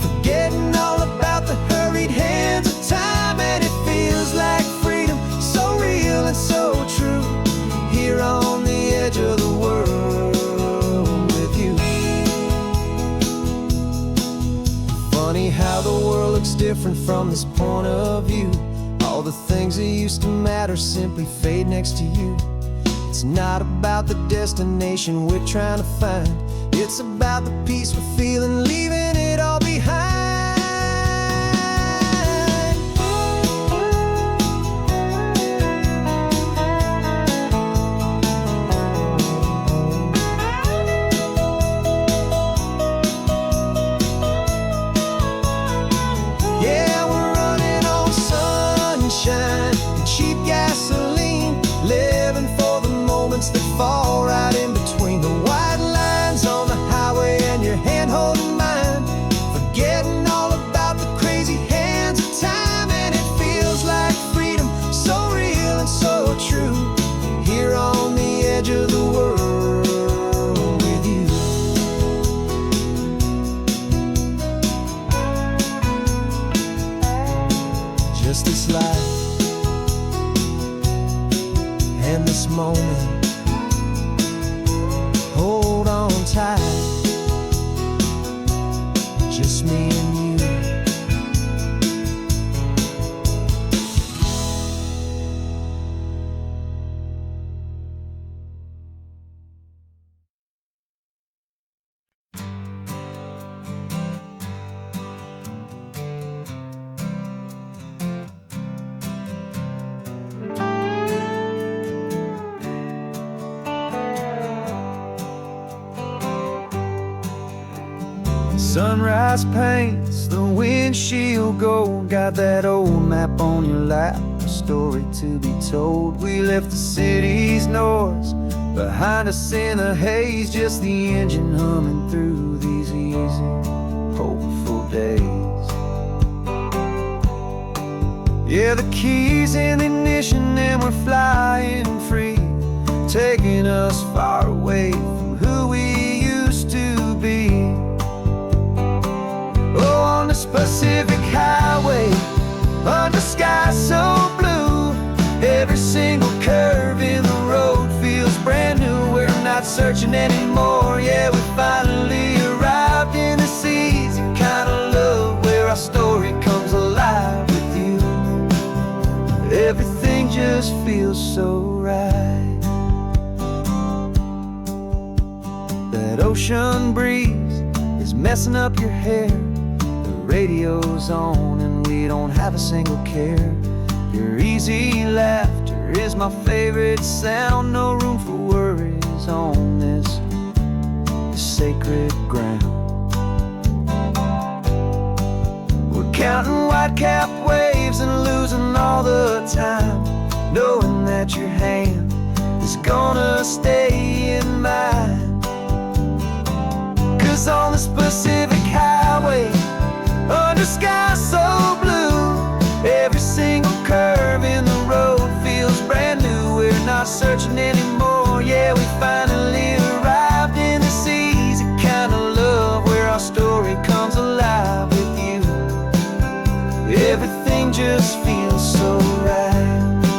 forgetting all about the hurried hands of time. And it feels like freedom, so real and so true, here on the edge of the world with you. Funny how the world looks different from this point of view. All the things that used to matter simply fade next to you. It's not about the destination we're trying to find, it's about the peace we're feeling, leaving it all behind. Yeah, we're running on sunshine and cheap gasoline, living for the moments that fall right in between the white lines on the highway and your hand holding mine, forgetting all about the crazy hands of time. And it feels like freedom, so real and so true, here on the edge of the world with you. Just this life and this moment, hold on tight, just me and you. Sunrise paints the windshield gold, got that old map on your lap, a story to be told. We left the city's noise behind us in the haze, just the engine humming through these easy, hopeful days. Yeah, the keys in the ignition and we're flying free, taking us far away from who we used to be. Oh, on this Pacific highway, under sky so blue, every single curve in the road feels brand new. We're not searching anymore, yeah, we finally arrived in this easy kind of love, where our story comes alive with you. Everything just feels so right. That ocean breeze is messing up your hair, radio's on and we don't have a single care. Your easy laughter is my favorite sound, no room for worries on this sacred ground. We're counting white-capped waves and losing all the time, knowing that your hand is gonna stay in mine. 'Cause on this Pacific highway, under sky so blue, every single curve in the road feels brand new. We're not searching anymore, yeah, we finally arrived in this easy kind of love, where our story comes alive with you. Everything just feels so right.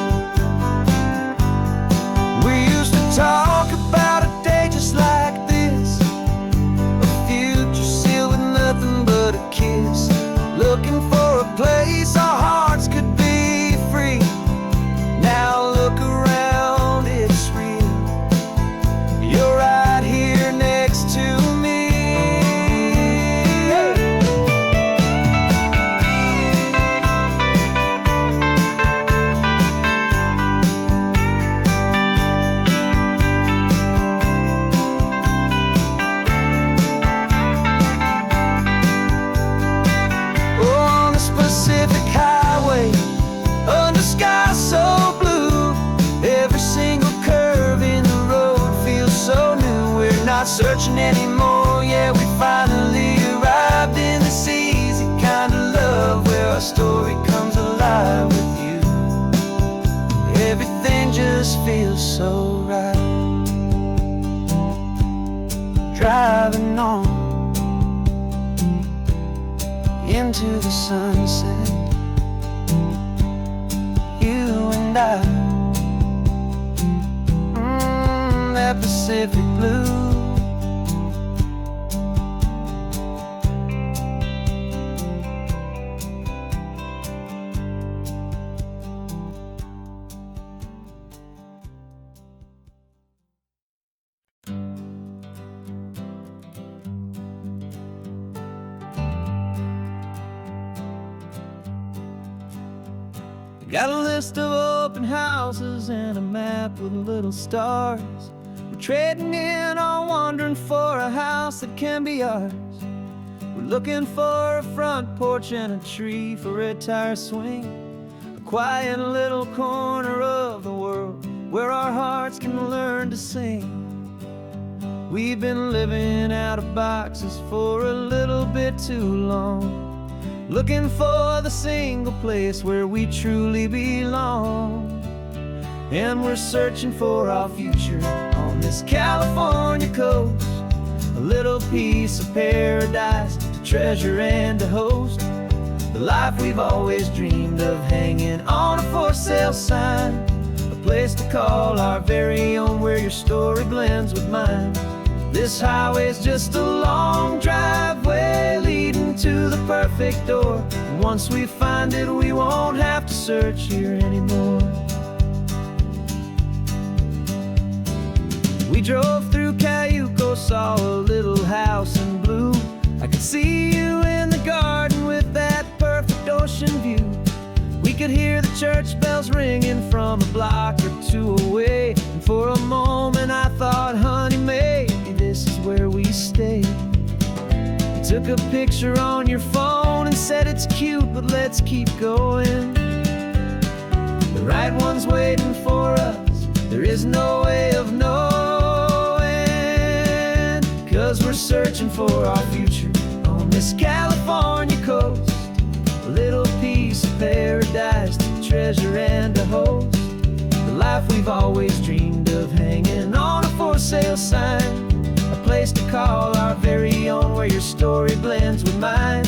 just feels so right. Driving on into the sunset, you and I, that Pacific blue. Got a list of open houses and a map with little stars. We're trading in or wandering for a house that can be ours. We're looking for a front porch and a tree for a tire swing, a quiet little corner of the world where our hearts can learn to sing. We've been living out of boxes for a little bit too long, looking for the single place where we truly belong. And we're searching for our future on this California coast, a little piece of paradise to treasure and to host, the life we've always dreamed of, hanging on a for sale sign, a place to call our very own where your story blends with mine. This highway's just a long driveway leading to the perfect door, and once we find it we won't have to search here anymore. We drove through Cayuco, saw a little house in blue. I could see you in the garden with that perfect ocean view. We could hear the church bells ringing from a block or two away, and for a moment I thought, honey, maybe this is where we stay. You took a picture on your phone and said it's cute, but let's keep going. The right one's waiting for us, there is no way of knowing, 'cause we're searching for our future on this California coast, a little piece of paradise to treasure and to host, the life we've always dreamed of, hanging on a for sale sign, a place to call our very own where your story blends with mine.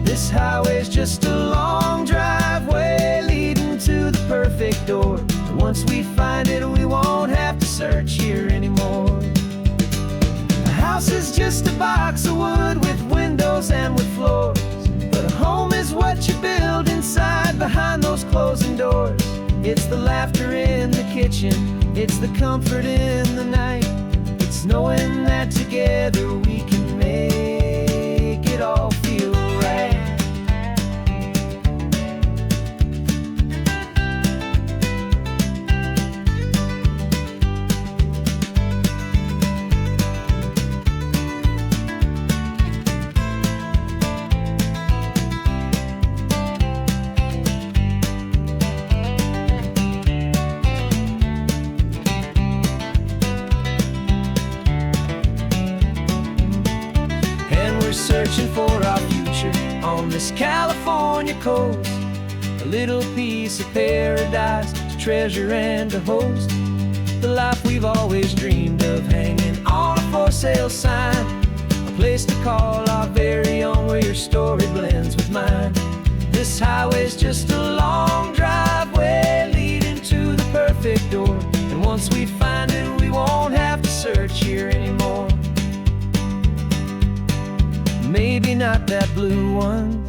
This highway's just a long driveway leading to the perfect door, and once we find it we won't have to search here anymore. A house is just a box of wood with windows and with floors, but a home is what you build inside behind those closing doors. It's the laughter in the kitchen, it's the comfort in the night, it's knowing that together we can make it all feel right. Searching for our future on this California coast, a little piece of paradise to treasure and to host, the life we've always dreamed of, hanging on a for sale sign, a place to call our very own where your story blends with mine. This highway's just a long driveway leading to the perfect door, and once we find it we won't have to search here anymore. Maybe not that blue one,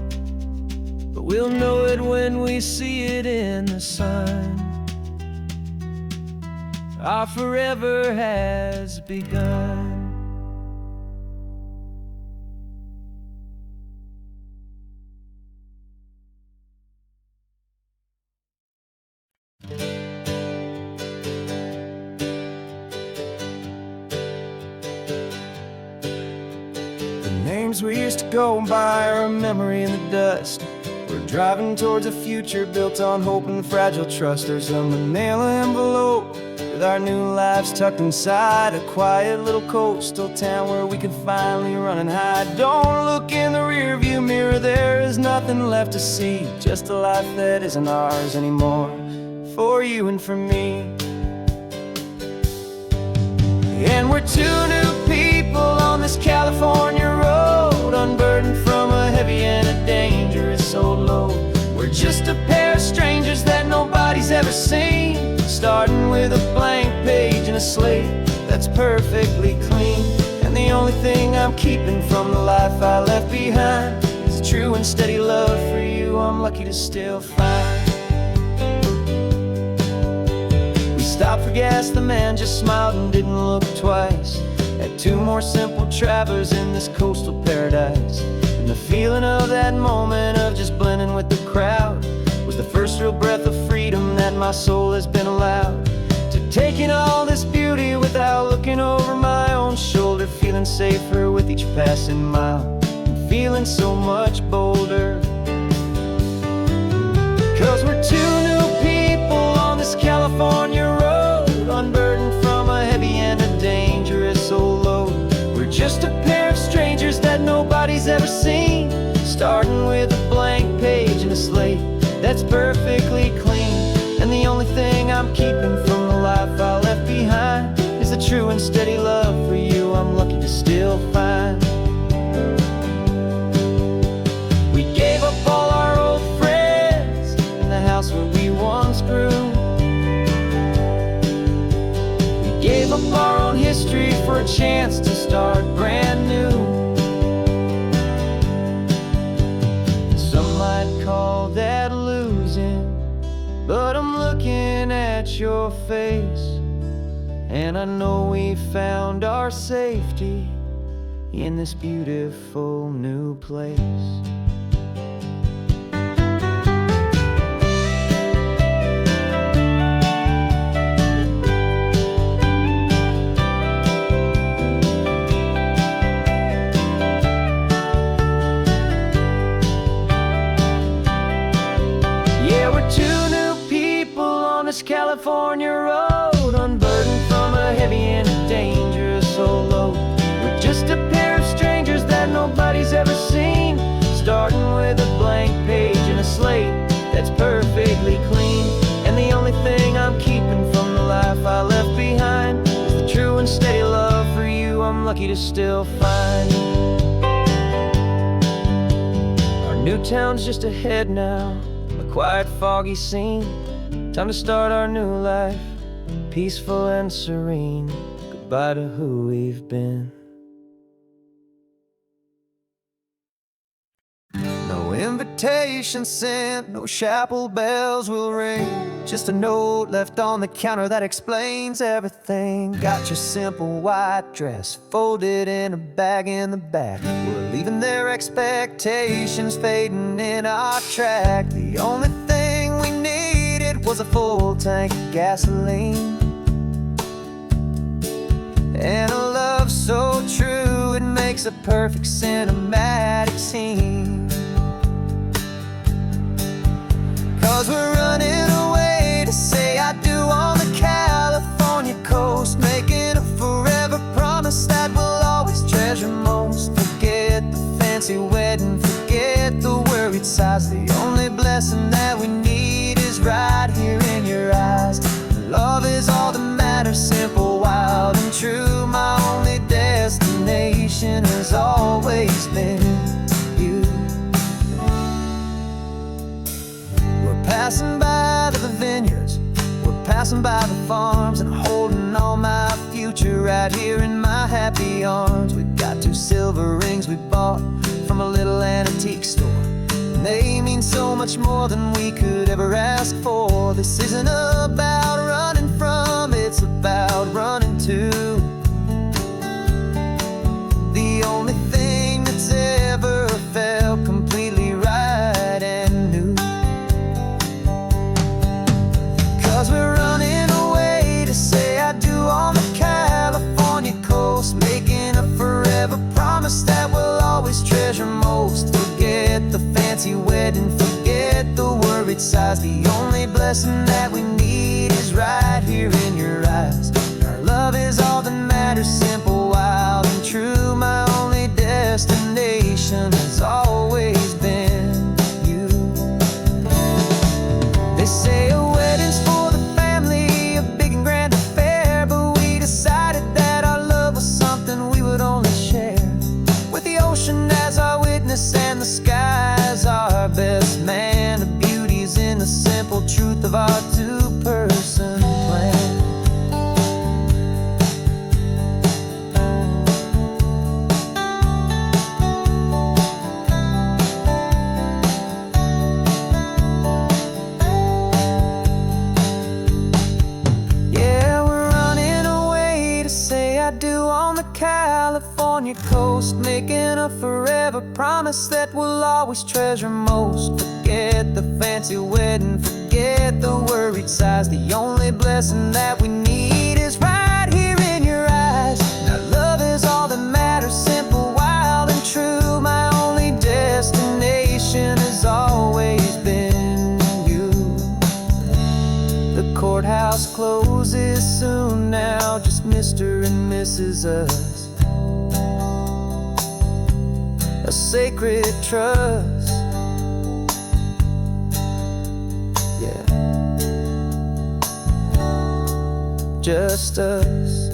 but we'll know it when we see it in the sun. Our forever has begun. Names we used to go by are a memory in the dust. We're driving towards a future built on hope and fragile trust. There's a manila envelope with our new lives tucked inside, a quiet little coastal town where we can finally run and hide. Don't look in the rearview mirror, there is nothing left to see, just a life that isn't ours anymore, for you and for me. And we're two new people on this California road, unburdened from a heavy and a dangerous old load. We're just a pair of strangers that nobody's ever seen, starting with a blank page and a slate that's perfectly clean. And the only thing I'm keeping from the life I left behind is a true and steady love for you I'm lucky to still find. We stopped for gas, the man just smiled and didn't look twice. Had two more simple travelers in this coastal paradise. And the feeling of that moment of just blending with the crowd was the first real breath of freedom that my soul has been allowed to take in all this beauty without looking over my own shoulder, feeling safer with each passing mile and feeling so much bolder. 'Cause we're two new people on this California road, unburdened from a heavy and a dangerous old load. We're just a pair of strangers that nobody's ever seen, starting with a blank page and a slate that's perfectly clean. And the only thing I'm keeping from the life I left behind is a true and steady love for you I'm lucky to still find. We gave up all our old friends in the house where we once grew. We gave up our own history for a chance to start brand new. Some might call that losing, but I'm looking at your face, and I know we found our safety in this beautiful new place. Yeah, we're two new people on this California road, unburdened from a heavy and a dangerous old load. We're just a pair of strangers that nobody's ever seen, starting with a blank page and a slate that's perfectly clean. And the only thing I'm keeping from the life I left behind is the true and steady love for you I'm lucky to still find. Our new town's just ahead now, a quiet, foggy scene. Time to start our new life, peaceful and serene. Goodbye to who we've been. No invitation sent, no chapel bells will ring. Just a note left on the counter that explains everything. Got your simple white dress folded in a bag in the back. We're leaving their expectations fading in our track. The only thing we needed was a full tank of gasoline, and a love so true it makes a perfect cinematic scene. 'Cause we're running away to say I do on the California coast, making a forever promise that we'll always treasure most. Forget the fancy wedding, forget the worried sighs. The only blessing that we need is right here in your eyes. Love is all that matters, simple, wild, and true. My only destination has always been you. We're passing by the vineyards, we're passing by the farms, and holding all my future right here in my happy arms. We've got two silver rings we bought from a little antique store, and they mean so much more than we could ever ask for. This isn't about running from, it's about running to. The only thing that's ever felt completely right and new. 'Cause we're running away to say I do on the California coast, making a forever promise that we'll always treasure most. Forget the fancy wedding, forget the worried sighs. The only blessing that we need is right here in your eyes. Our love is all that matters, simple, wild, and true. My only destination has always been you. They say a wedding's for the family, a big and grand affair, but we decided that our California coast, making a forever promise that we'll always treasure most. Forget the fancy wedding, forget the worried sighs. The only blessing that we need is right here in your eyes. Now love is all that matters, simple, wild and true. My only destination has always been you. The courthouse closes soon now, just Mr. and Mrs. Us. A sacred trust, yeah, just us.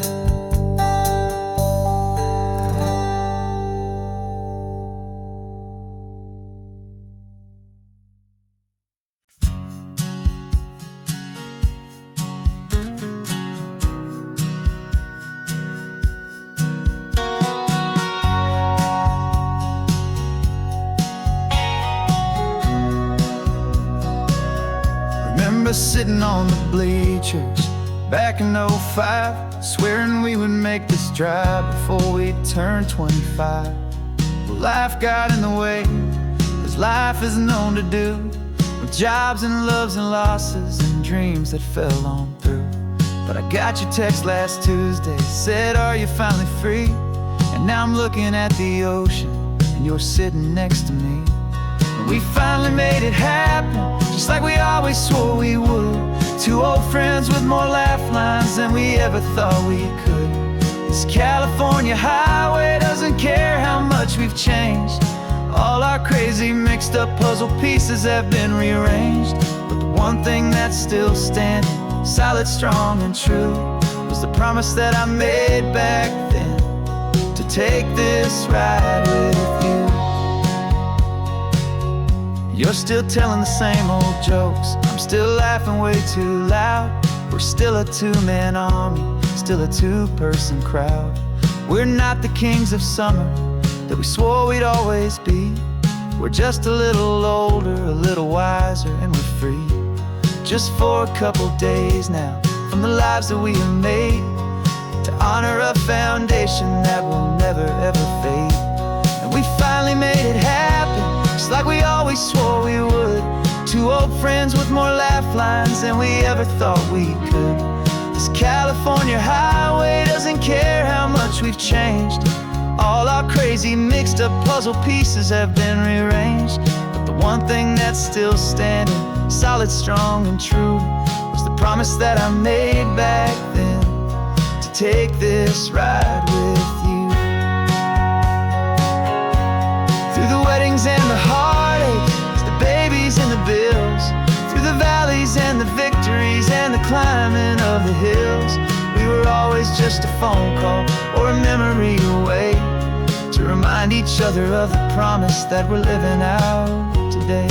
Remember sitting on the bleachers back in '05, swearing we would make this drive before we turned 25. Well, life got in the way, as life is known to do, with jobs and loves and losses and dreams that fell on through. But I got your text last Tuesday, said, are you finally free? And now I'm looking at the ocean, and you're sitting next to me. We finally made it happen, just like we always swore we would. Two old friends with more laugh lines than we ever thought we could. This California highway doesn't care how much we've changed. All our crazy mixed up puzzle pieces have been rearranged. But the one thing that's still standing, solid, strong and true, was the promise that I made back then, to take this ride with you. You're still telling the same old jokes, I'm still laughing way too loud. We're still a two-man army, still a two-person crowd. We're not the kings of summer that we swore we'd always be. We're just a little older, a little wiser, and we're free. Just for a couple days now, from the lives that we have made, to honor a foundation that will never ever fade. And we finally made it happen, just like we always swore we would. Two old friends with more laugh lines than we ever thought we could. This California highway doesn't care how much we've changed. All our crazy mixed up puzzle pieces have been rearranged. But the one thing that's still standing, solid, strong and true, was the promise that I made back then, to take this ride with you. Through the weddings and the heartaches, the babies and the bills, through the valleys and the victories and the climbing of the hills, we were always just a phone call or a memory away, to remind each other of the promise that we're living out today.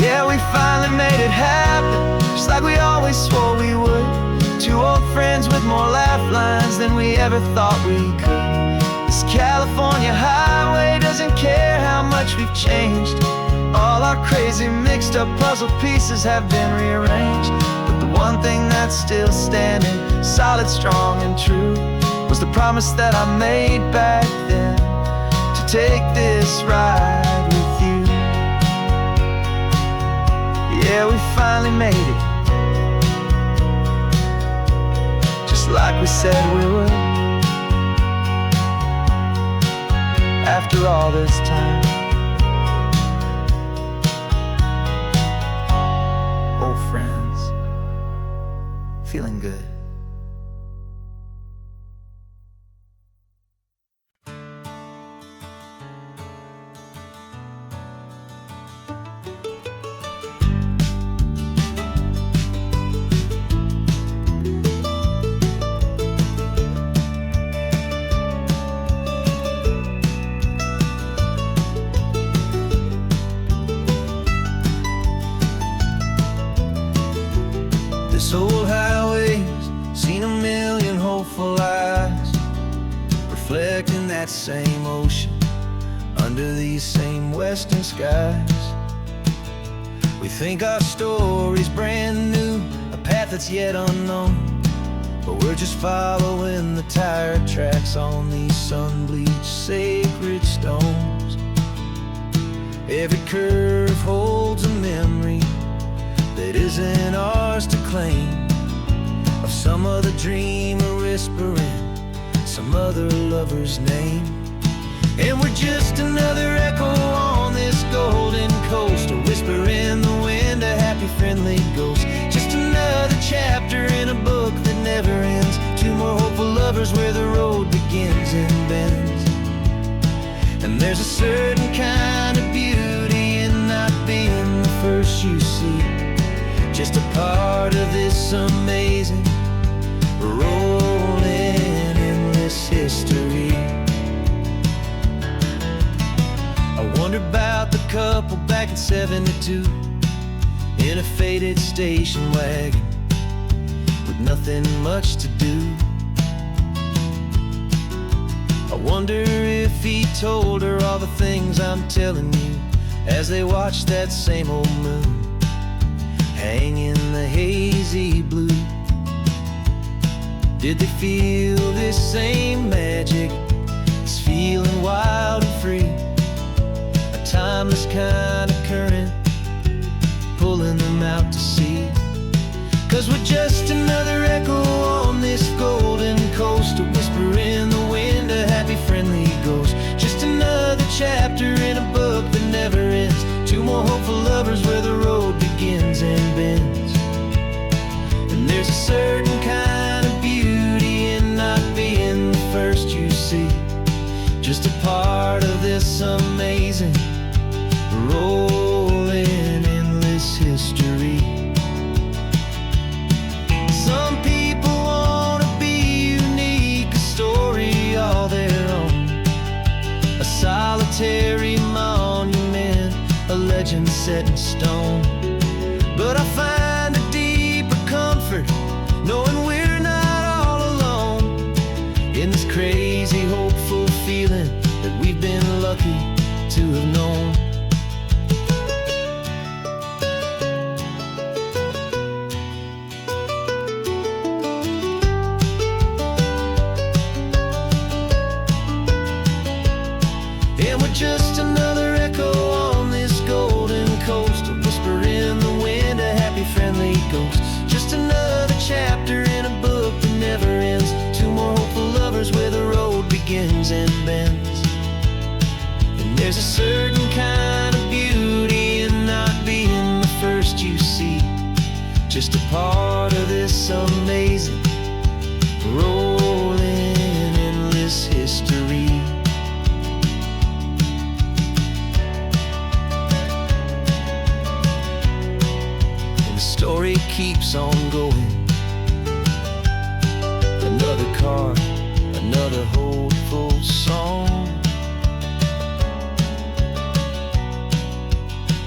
Yeah, we finally made it happen, just like we always swore we would. Two old friends with more laugh lines than we ever thought we could. This California highway doesn't care how much we've changed. All our crazy mixed up puzzle pieces have been rearranged. But the one thing that's still standing, solid, strong and true, was the promise that I made back then, to take this ride with you. Yeah, we finally made it, just like we said we would. After all this time, old friends, feeling good. This old highway's seen a million hopeful eyes, that same ocean, under these same western skies. We think our story's brand new, a path that's yet unknown, but we're just following the tire tracks on these sun-bleached sacred stones. Every curve holds a memory that isn't ours to claim, of some other dreamer whispering some other lover's name. And we're just another echo on this golden coast, a whisper in the wind, a happy friendly ghost. Just another chapter in a book that never ends, two more hopeful lovers where the road begins and bends. And there's a certain kind of beauty in not being the first you see, just a part of this amazing rolling endless history. I wonder about the couple back in '72 in a faded station wagon with nothing much to do. I wonder if he told her all the things I'm telling you as they watched that same old moon hang in the hazy blue. Did they feel this same magic, this feeling wild and free, a timeless kind of current pulling them out to sea? 'Cause we're just another echo on this golden coast, a whisper in the wind, a happy friendly ghost. Just another chapter in a book that never ends, two more hopeful lovers where the road begins and bends. And there's a certain kind of beauty in not being the first you see, just a part of this amazing rolling endless history. Some people want to be unique, a story all their own, a solitary monument, a legend set in stone. But I find a deeper comfort knowing we're not all alone in this crazy hopeful feeling that we've been lucky to have known. And we're just another echo on this golden coast, a whisper in the wind, a happy friendly ghost. Just another chapter in a book that never ends, two more hopeful lovers where the road begins and bends. And there's a certain kind of beauty in not being the first you see, just a part of this amazing rolling endless history. Story keeps on going. Another car, another hopeful song,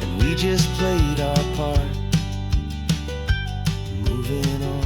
and we just played our part, moving on.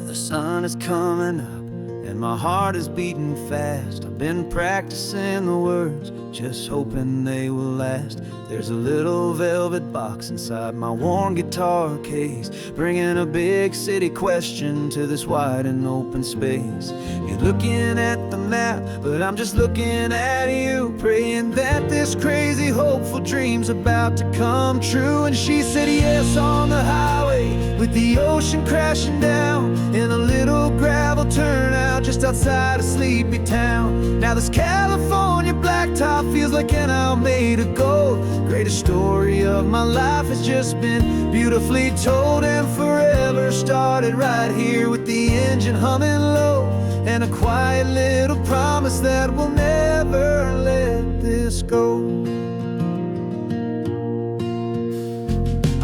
The sun is coming up and my heart is beating fast. I've been practicing the words, just hoping they will last. There's a little velvet box inside my worn guitar case, bringing a big city question to this wide and open space. You're looking at the map, but I'm just looking at you, praying that this crazy hopeful dream's about to come true. And she said yes on the highway, with the ocean crashing down in a little gravel turnout just outside a sleepy town. Now this California blacktop feels like an isle made of gold. Greatest story of my life has just been beautifully told, and forever started right here with the engine humming low, and a quiet little promise that we'll never let this go.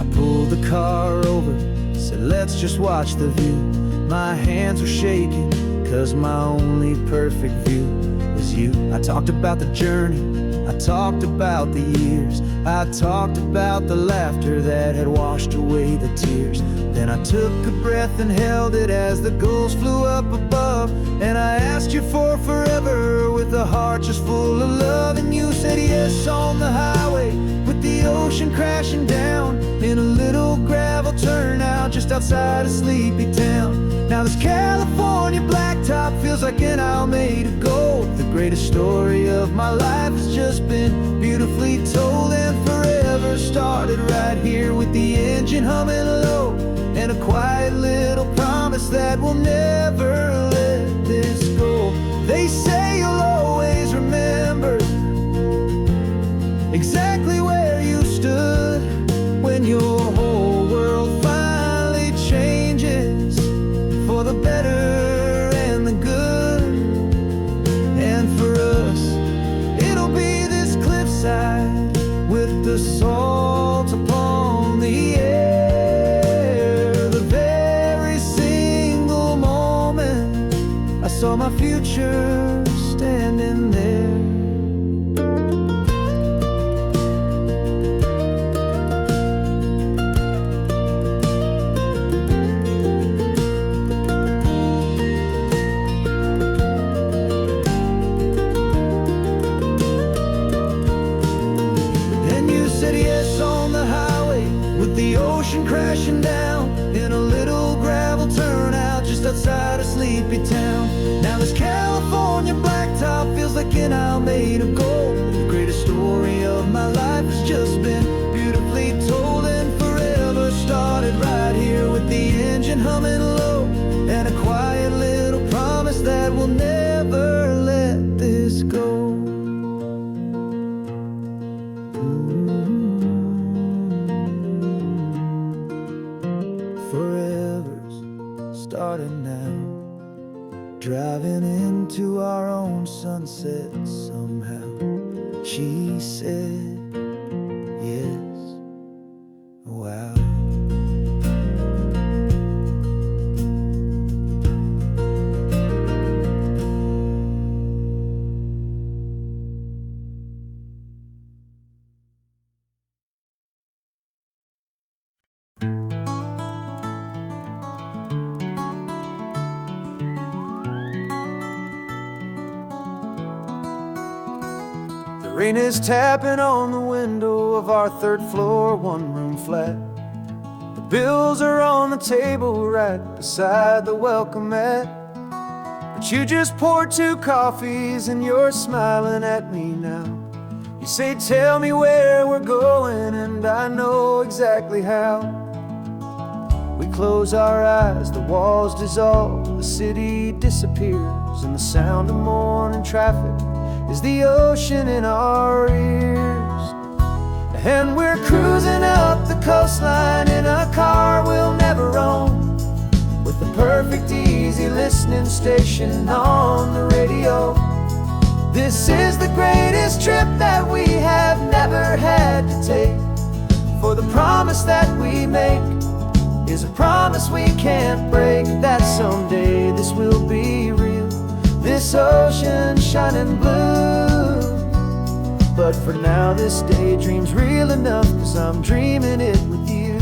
I pulled the car over let's just watch the view. My hands are shaking, 'cause my only perfect view is you. I talked about the journey, I talked about the years, I talked about the laughter that had washed away the tears. Then I took a breath and held it as the gulls flew up above. And I asked you for forever with a heart just full of love. And you said yes on the highway with the ocean crashing down in a little gravel turnout just outside of sleepy town. Now this California blacktop feels like an isle made of gold. The greatest story of my life has just been beautifully told. And forever started right here with the engine humming low, and a quiet little promise that we'll never let this go. They say you'll always remember exactly where you stood when your whole world finally changes for the better and the good. And for us, it'll be this cliffside with the salt upon the air. The very single moment I saw my future standing there. The ocean crashing down in a little gravel turnout just outside of sleepy town. Now this California blacktop feels like an isle made of gold. The greatest story of my life has just been beautifully told. And forever started right here with the engine humming low, and a quiet little promise that we'll never let this go. Starting now, driving into our own sunset somehow. She said yes, wow. Rain is tapping on the window of our third floor, one-room flat. The bills are on the table right beside the welcome mat. But you just poured 2 coffees and you're smiling at me now. You say, tell me where we're going, and I know exactly how. We close our eyes, the walls dissolve, the city disappears, and the sound of morning traffic is the ocean in our ears. And we're cruising up the coastline in a car we'll never own, with the perfect easy listening station on the radio. This is the greatest trip that we have never had to take, for the promise that we make is a promise we can't break, that someday this will be real, this ocean shining blue. But for now this daydream's real enough, 'cause I'm dreaming it with you.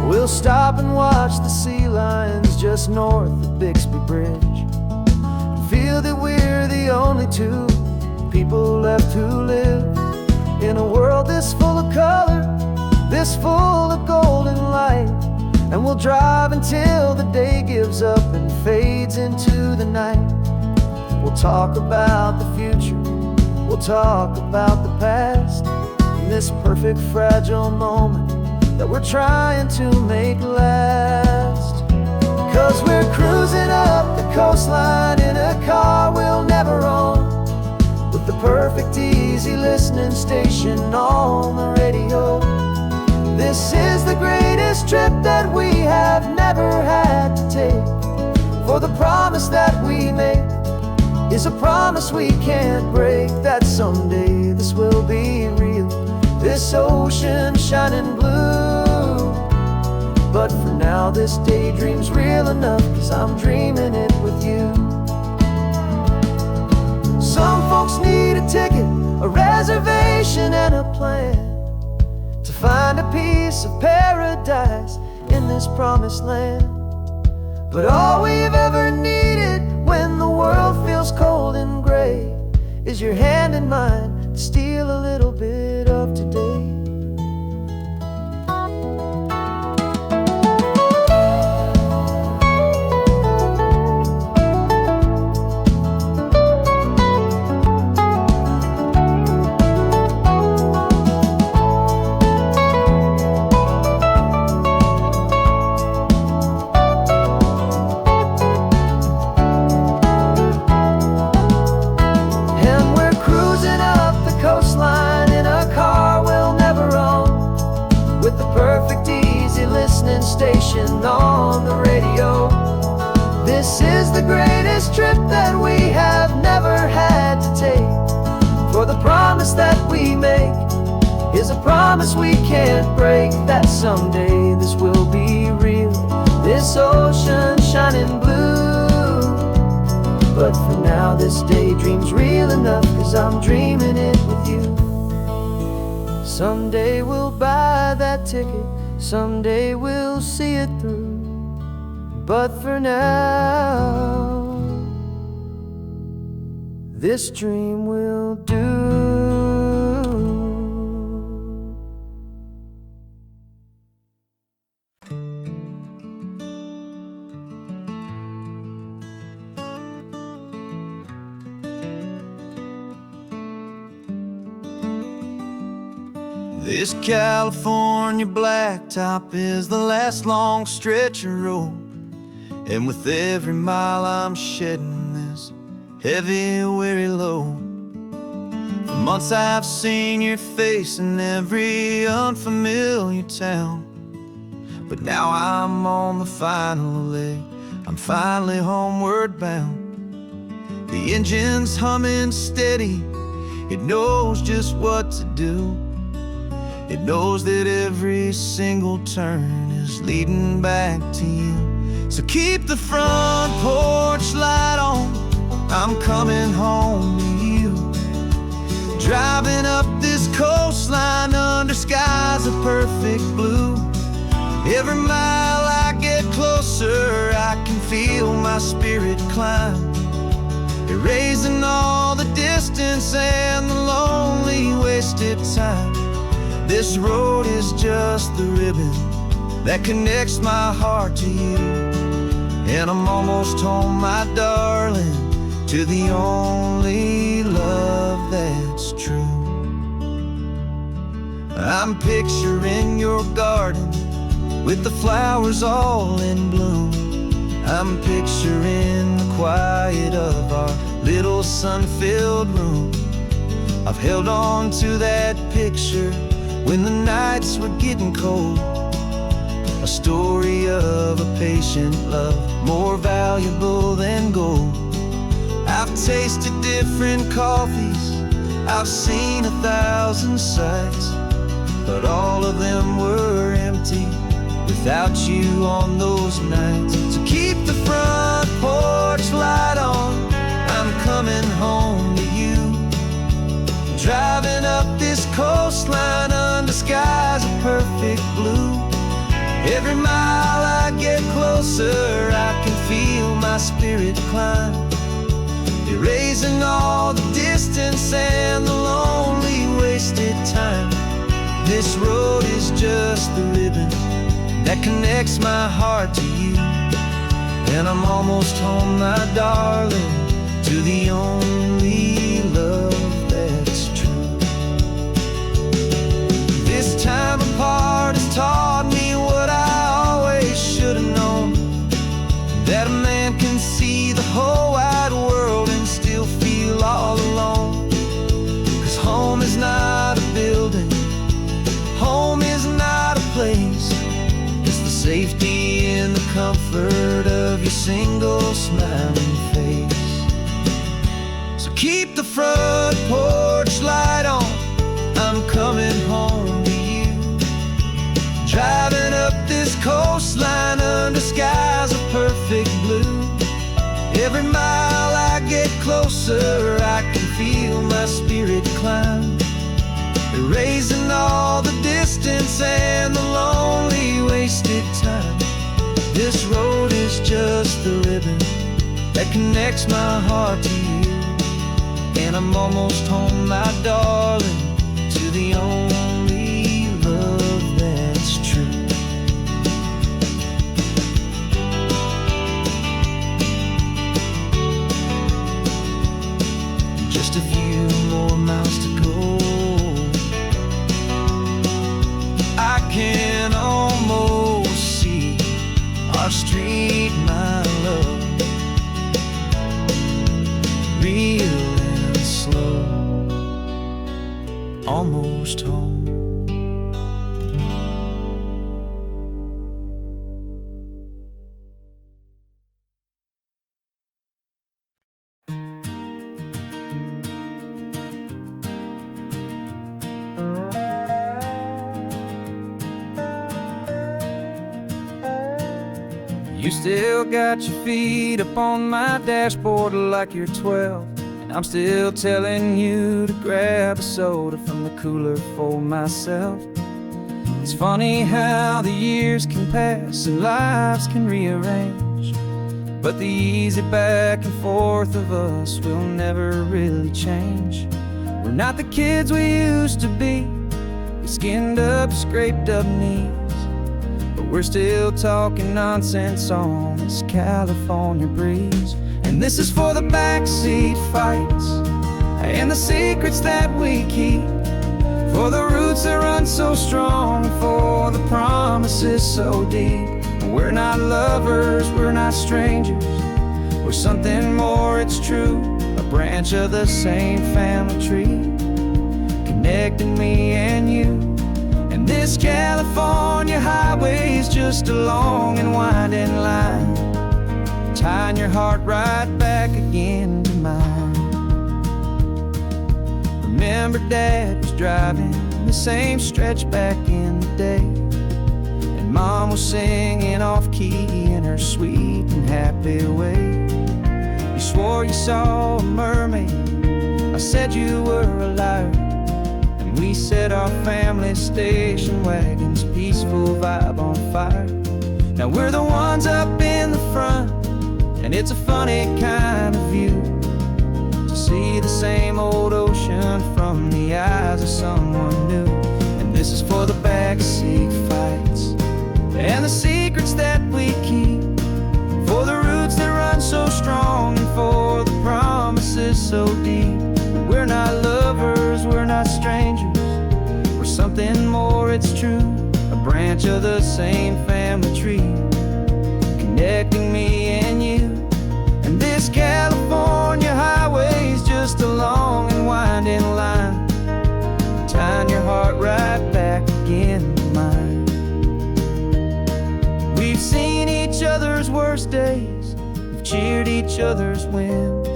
We'll stop and watch the sea lions just north of Bixby Bridge, and feel that we're the only 2 people left who live in a world this full of color, this full of golden light. And we'll drive until the day gives up and fades into the night. We'll talk about the future, we'll talk about the past, in this perfect fragile moment that we're trying to make last. 'Cause we're cruising up the coastline in a car we'll never own, with the perfect easy listening station on the radio. This is the greatest trip that we have never had to take, for the promise that we make is a promise we can't break, that someday this will be real, this ocean shining blue. But for now this daydream's real enough, 'cause I'm dreaming it with you. Some folks need a ticket, a reservation and a plan to find a piece of paradise in this promised land. But all we've ever needed when the world feels cold and gray is your hand in mine to steal a little bit of today. Station on the radio. This is the greatest trip that we have never had to take. For the promise that we make is a promise we can't break, that someday this will be real, this ocean shining blue. But for now this daydream's real enough, 'cause I'm dreaming it with you. Someday we'll buy that ticket, someday we'll see it through. But for now, this dream will do. This California blacktop is the last long stretch of road, and with every mile I'm shedding this heavy, weary load. For months I've seen your face in every unfamiliar town, but now I'm on the final leg, I'm finally homeward bound. The engine's humming steady, it knows just what to do. It knows that every single turn is leading back to you. So keep the front porch light on, I'm coming home to you. Driving up this coastline under skies of perfect blue. Every mile I get closer, I can feel my spirit climb, erasing all the distance and the lonely wasted time. This road is just the ribbon that connects my heart to you, and I'm almost home, my darling, to the only love that's true. I'm picturing your garden with the flowers all in bloom. I'm picturing the quiet of our little sun-filled room. I've held on to that picture when the nights were getting cold, a story of a patient love, more valuable than gold. I've tasted different coffees, I've seen 1,000 sights, but all of them were empty without you on those nights. So keep the front porch light on, I'm coming home to you. Driving up this coastline under skies of perfect blue. Every mile I get closer, I can feel my spirit climb, erasing all the distance and the lonely wasted time. This road is just the ribbon that connects my heart to you, and I'm almost home, my darling, to the only love that's true. This time apart has taught me what I always should have known, that a man can see the whole wide world and still feel all alone. 'Cause home is not a building, home is not a place, it's the safety and the comfort of your single smiling face. So keep the front porch light on, I'm coming home get closer, I can feel my spirit climb, erasing all the distance and the lonely wasted time. This road is just the ribbon that connects my heart to you, and I'm almost home, my darling, to the only love that's true. Just a few more miles to go, I can almost see our street, my love, real and slow, almost home. You still got your feet up on my dashboard like you're 12, and I'm still telling you to grab a soda from the cooler for myself. It's funny how the years can pass and lives can rearrange, but the easy back and forth of us will never really change. We're not the kids we used to be, with skinned up, scraped up knees, but we're still talking nonsense on this California breeze. And this is for the backseat fights and the secrets that we keep, for the roots that run so strong, for the promises so deep. We're not lovers, we're not strangers, we're something more, it's true, a branch of the same family tree, connecting me and you. And this California highway is just a long and winding line, tying your heart right back again to mine. Remember Dad was driving the same stretch back in the day, and Mom was singing off-key in her sweet and happy way. You swore you saw a mermaid, I said you were a liar, and we set our family station wagon's peaceful vibe on fire. Now we're the ones up in the front, and it's a funny kind of view to see the same old ocean from the eyes of someone new. And this is for the backseat fights and the secrets that we keep, for the roots that run so strong and for the promises so deep. We're not lovers, we're not strangers, we're something more, it's true, a branch of the same family tree, connecting me and you. And this California highway is just a long and winding line, tying your heart right back again to mine. We've seen each other's worst days, we've cheered each other's wins,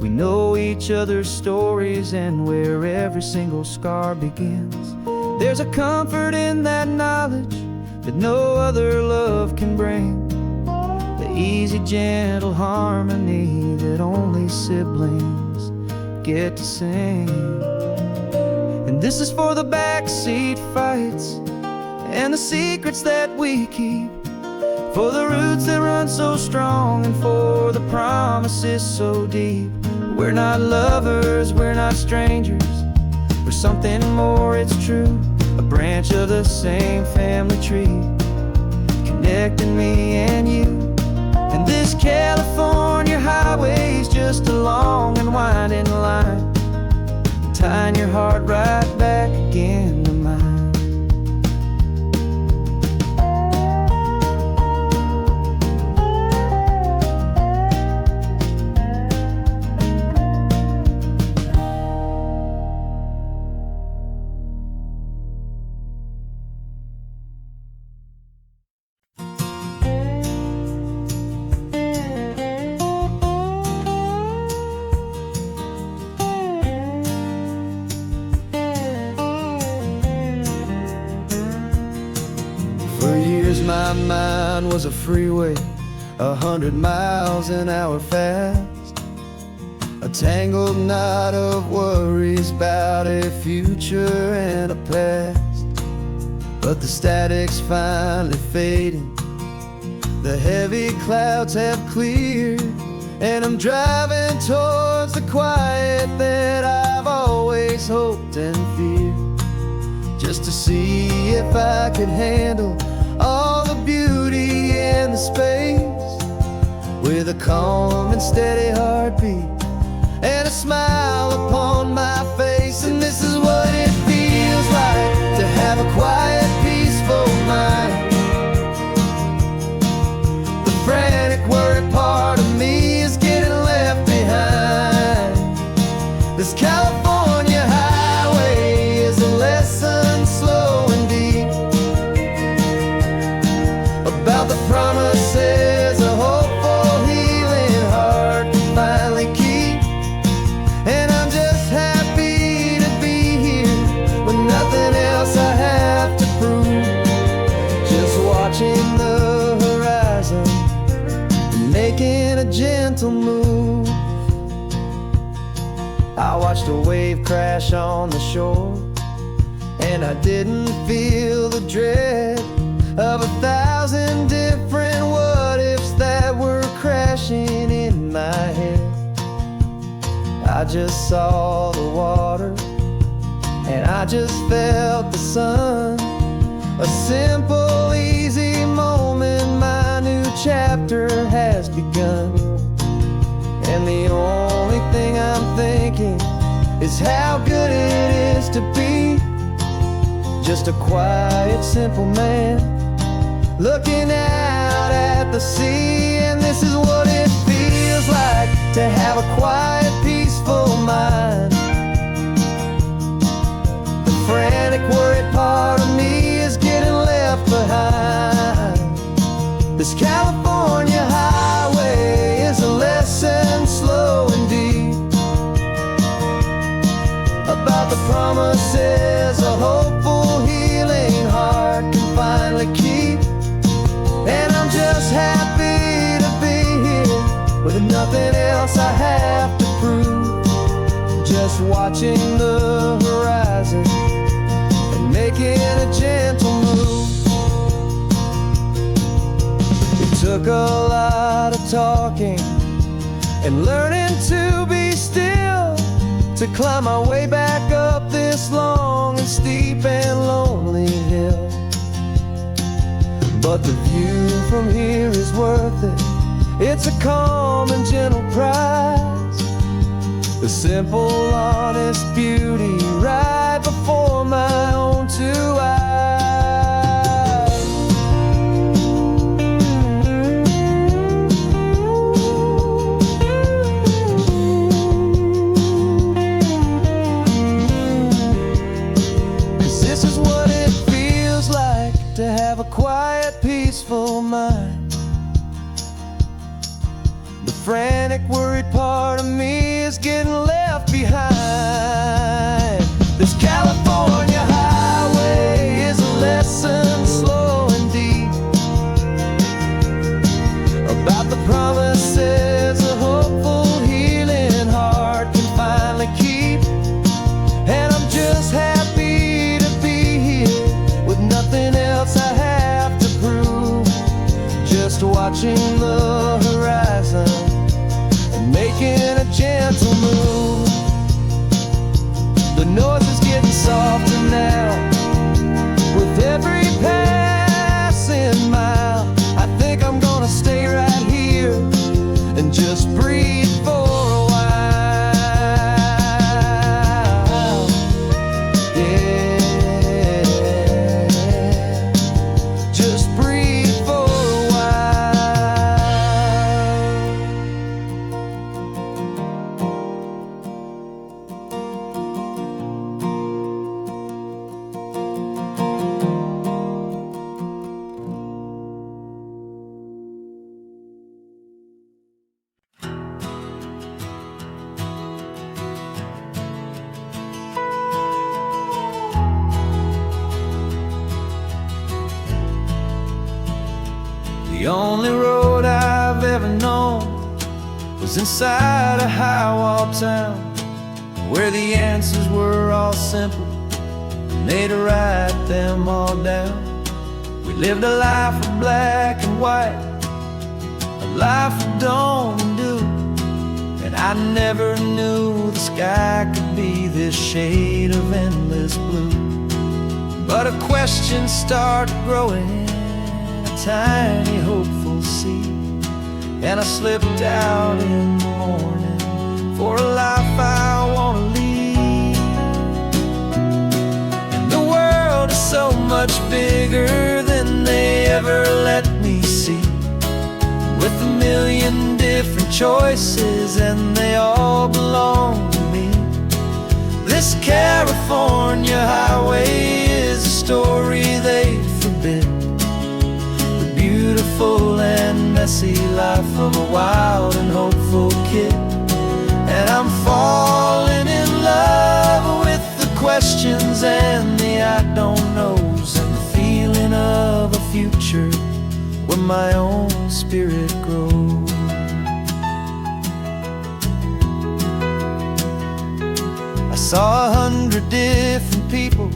we know each other's stories and where every single scar begins. There's a comfort in that knowledge that no other love can bring, the easy, gentle harmony that only siblings get to sing. And this is for the backseat fights and the secrets that we keep, for the roots that run so strong and for the promises so deep. We're not lovers, we're not strangers, we're something more, it's true, a branch of the same family tree, connecting me and you. And this California highway is just a long and winding line, tying your heart right back again to mine. For years my mind was a freeway, 100 miles an hour fast, tangled knot of worries about a future and a past. But the static's finally fading, the heavy clouds have cleared, and I'm driving towards the quiet that I've always hoped and feared, just to see if I could handle all the beauty and the space, with a calm and steady heartbeat and a smile upon my face. And this is what it feels like to have a quiet, peaceful mind. The frantic, worried part of me is getting left behind. This California highway is a lesson slow and deep about the promises a hopeful, healing heart can finally keep. And I'm just happy to be here with nothing else I have to prove, just watching the horizon and making a gentle move. I watched a wave crash on the shore, and I didn't feel the dread of 1,000 different what-ifs that were crashing in my head. I just saw the water, and I just felt the sun. A simple, easy moment, my new chapter has begun. And the only thing I'm thinking is how good it is to be just a quiet, simple man looking out at the sea. And this is what it feels like to have a quiet, peaceful mind. The frantic, worried part of me is getting left behind. This California highway is a lesson slow and deep about the promises a hopeful, healing heart can finally keep. And I'm just happy to be here with nothing else I have to prove, just watching the horizon and making a gentle move. It took a lot of talking and learning to be still to climb my way back up this long and steep and lonely hill. But the view from here is worth it. It's a calm and gentle prize, the simple, honest beauty right before my own two eyes. This is what it feels like to have a quiet, peaceful mind. The frantic, worried part of me is getting left behind. This California highway is a lesson slow and deep about the promises a hopeful, healing heart can finally keep. And I'm just happy to be here with nothing else I have to prove, just watching the horizon and making a gentle move. The noise is getting softer now with every passing mile. I think I'm gonna stay right here and just breathe for a while. Just breathe for a while. The only road I've ever known was was inside a high-wall town where the answers were all simple, and they'd write them all down. We lived a life of black and white, a life of dawn and dew, and I never knew the sky could be this shade of endless blue. But a question started growing, a tiny hopeful seed, and I slipped out in the morning for a life I want to lead. And the world is so much bigger than they ever let me see, with a million different choices and they all belong to me. This California highway is a story they forbid, the beautiful and messy life of a wild and hopeful kid. And I'm falling in love with the questions and the I don't knows, and the feeling of a future where my own spirit grows. I saw 100 different people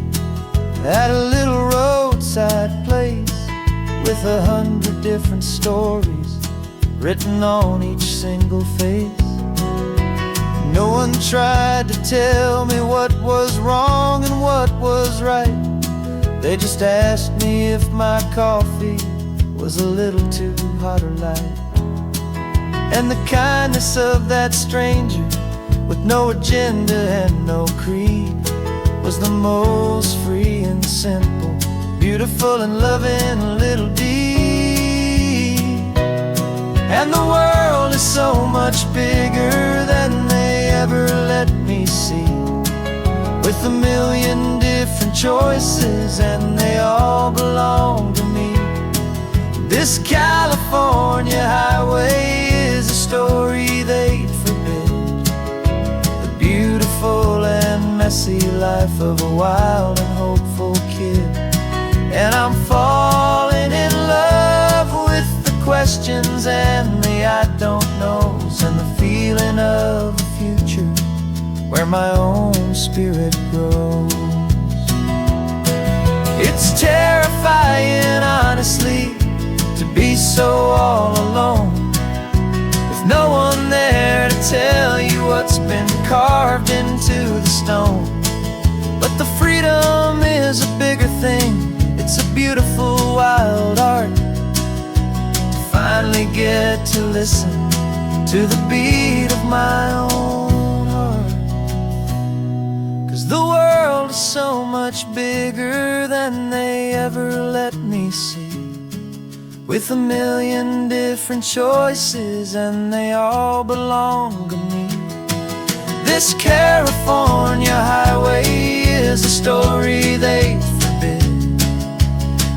at a little roadside place, with 100 different stories written on each single face. No one tried to tell me what was wrong and what was right. They just asked me if my coffee was a little too hot or light. And the kindness of that stranger, with no agenda and no creed, was the most free and simple, beautiful and loving little deed. And the world is so much bigger than they ever let me see, with a million different choices and they all belong to me. This California highway is a story they'd forbid, the beautiful and messy life of a wild and hopeful kid. And I'm falling in love with the questions and the I don't knows, and the feeling of a future where my own spirit grows. It's terrifying, honestly, to be so all alone, with no one there to tell you what's been carved into the stone. But the freedom is a bigger thing, it's a beautiful wild art, to finally get to listen to the beat of my own heart. 'Cause the world is so much bigger than they ever let me see, with a million different choices and they all belong to me. This California highway is a story they forbid,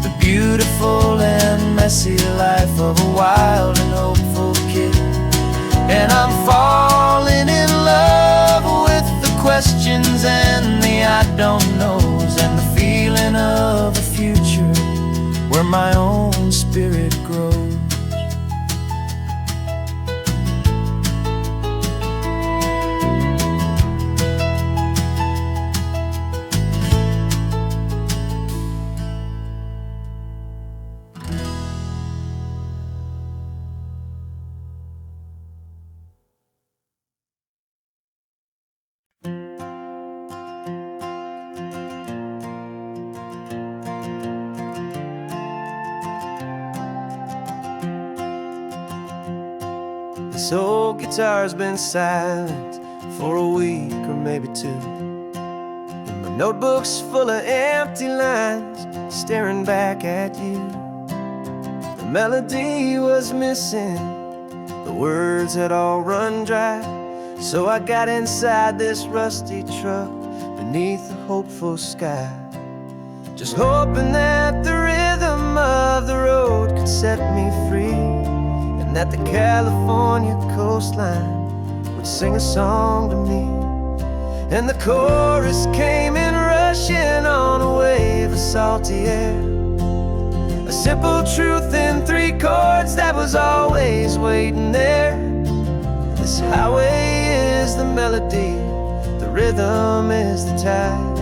the beautiful and messy life of a wild and hopeful kid. And I'm falling in love with the questions and the I don't knows, and the feeling of a future where my own spirit grows. This old guitar's been silent for a week or maybe two, and my notebook's full of empty lines staring back at you. The melody was missing, the words had all run dry, so I got inside this rusty truck beneath a hopeful sky, just hoping that the rhythm of the road could set me free, and that the California coastline would sing a song to me. And the chorus came in rushing on a wave of salty air, a simple truth in 3 chords that was always waiting there. The This highway is the melody, the rhythm is the tide,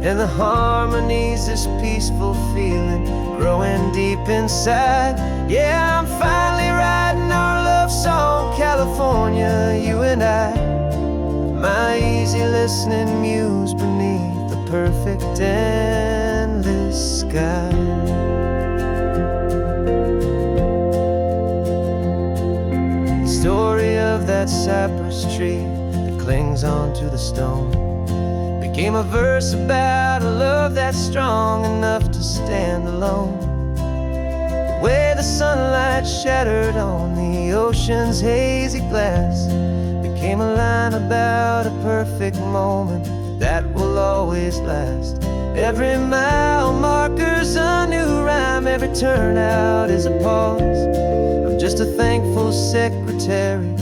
and the harmony's this peaceful feeling growing deep inside. Yeah, I'm finally writing our love song, California, you and I. My easy listening muse beneath the perfect endless sky. Story of that cypress tree that clings onto the stone became a verse about a love that's strong enough to stand alone. The way the sunlight shattered on the ocean's hazy glass became a line about a perfect moment that will always last. Every mile marker's a new rhyme, every turnout is a pause. I'm just a thankful secretary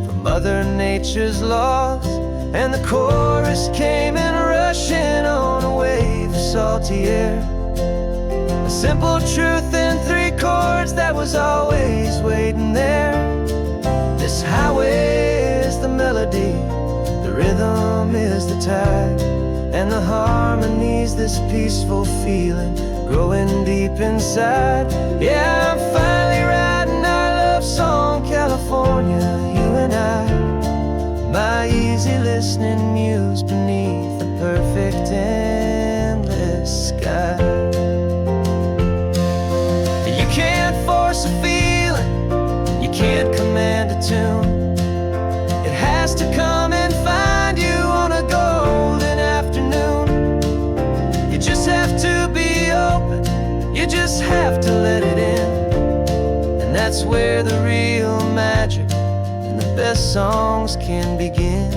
for Mother Nature's laws. And the chorus came in rushing on a wave of salty air, a simple truth in 3 chords that was always waiting there. This highway is the melody, the rhythm is the tide, and the harmony's this peaceful feeling growing deep inside. Yeah, I'm finally writing our love song, California, you and I. My easy listening muse beneath the perfect endless sky. You can't force a feeling, you can't command a tune. It has to come and find you on a golden afternoon. You just have to be open, you just have to let it in. And that's where the real magic, the best songs can begin.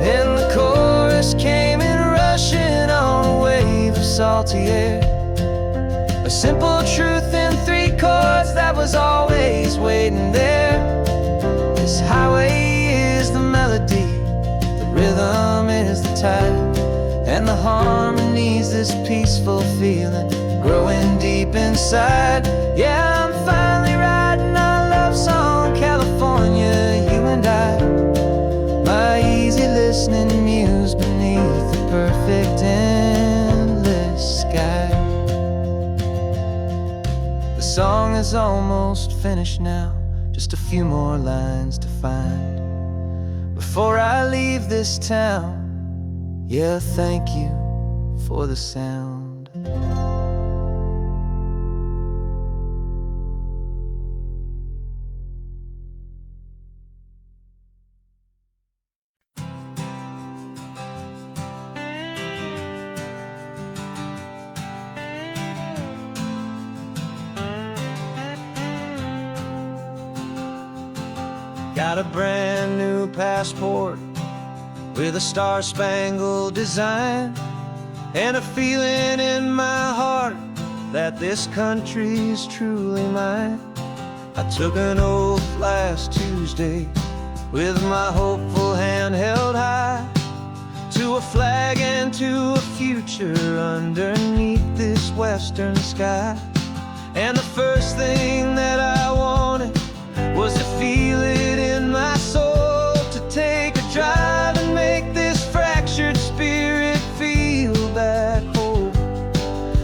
And the chorus came in rushing on a wave of salty air, a simple truth in 3 chords that was always waiting there. This highway is the melody, the rhythm is the tide, and the harmony's this peaceful feeling growing deep inside. Yeah, I'm finally writing our love song, California, you and I. My easy listening muse beneath the perfect endless sky. The song is almost finished now, just a few more lines to find before I leave this town. Yeah, thank you for the sound. Got a brand new passport with a star-spangled design, and a feeling in my heart that this country's truly mine. I took an oath last Tuesday with my hopeful hand held high to a flag and to a future underneath this western sky. And the first thing that I wanted was to feel it in my soul, to take a drive and make this fractured spirit feel back home.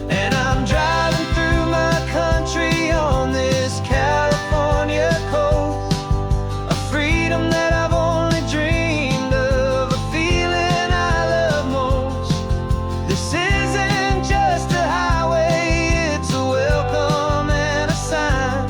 And I'm driving through my country on this California coast, a freedom that I've only dreamed of, a feeling I love most. This isn't just a highway, it's a welcome and a sign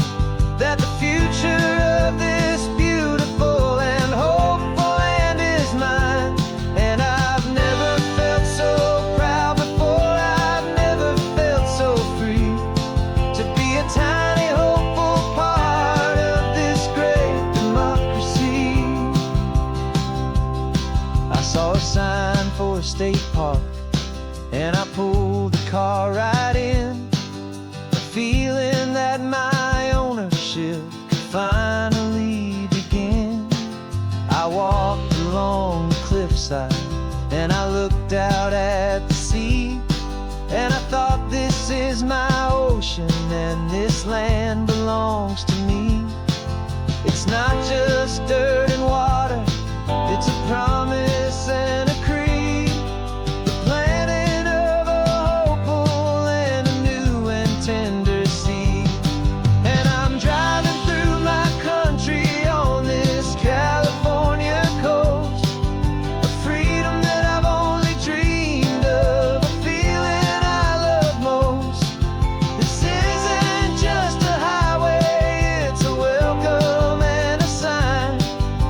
and I looked out at the sea, and I thought, this is my ocean, and this land belongs to me. It's not just dirt and water, it's a promise and a creed, the planting of a hopeful and a new and tender seed. And I'm driving through my country on this California coast, a freedom that I've only dreamed of, a feeling I love most. This isn't just a highway, it's a welcome and a sign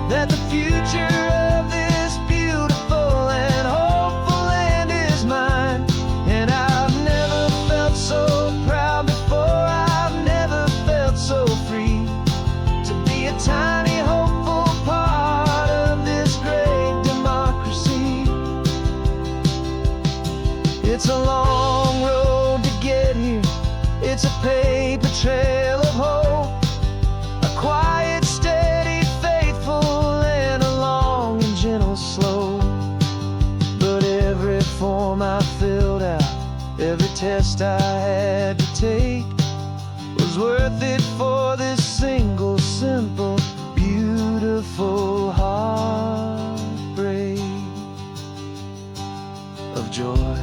that the future of this beautiful and hopeful land is mine. And I've never felt so proud before, I've never felt so free to be a tiny hopeful part of this great democracy. It's a long road to get here, it's a paper trail of hope, a quiet, steady, faithful, and a long and gentle slope. But every form I filled out, every test I had to take, was worth it for this single, simple, beautiful heartbreak of joy.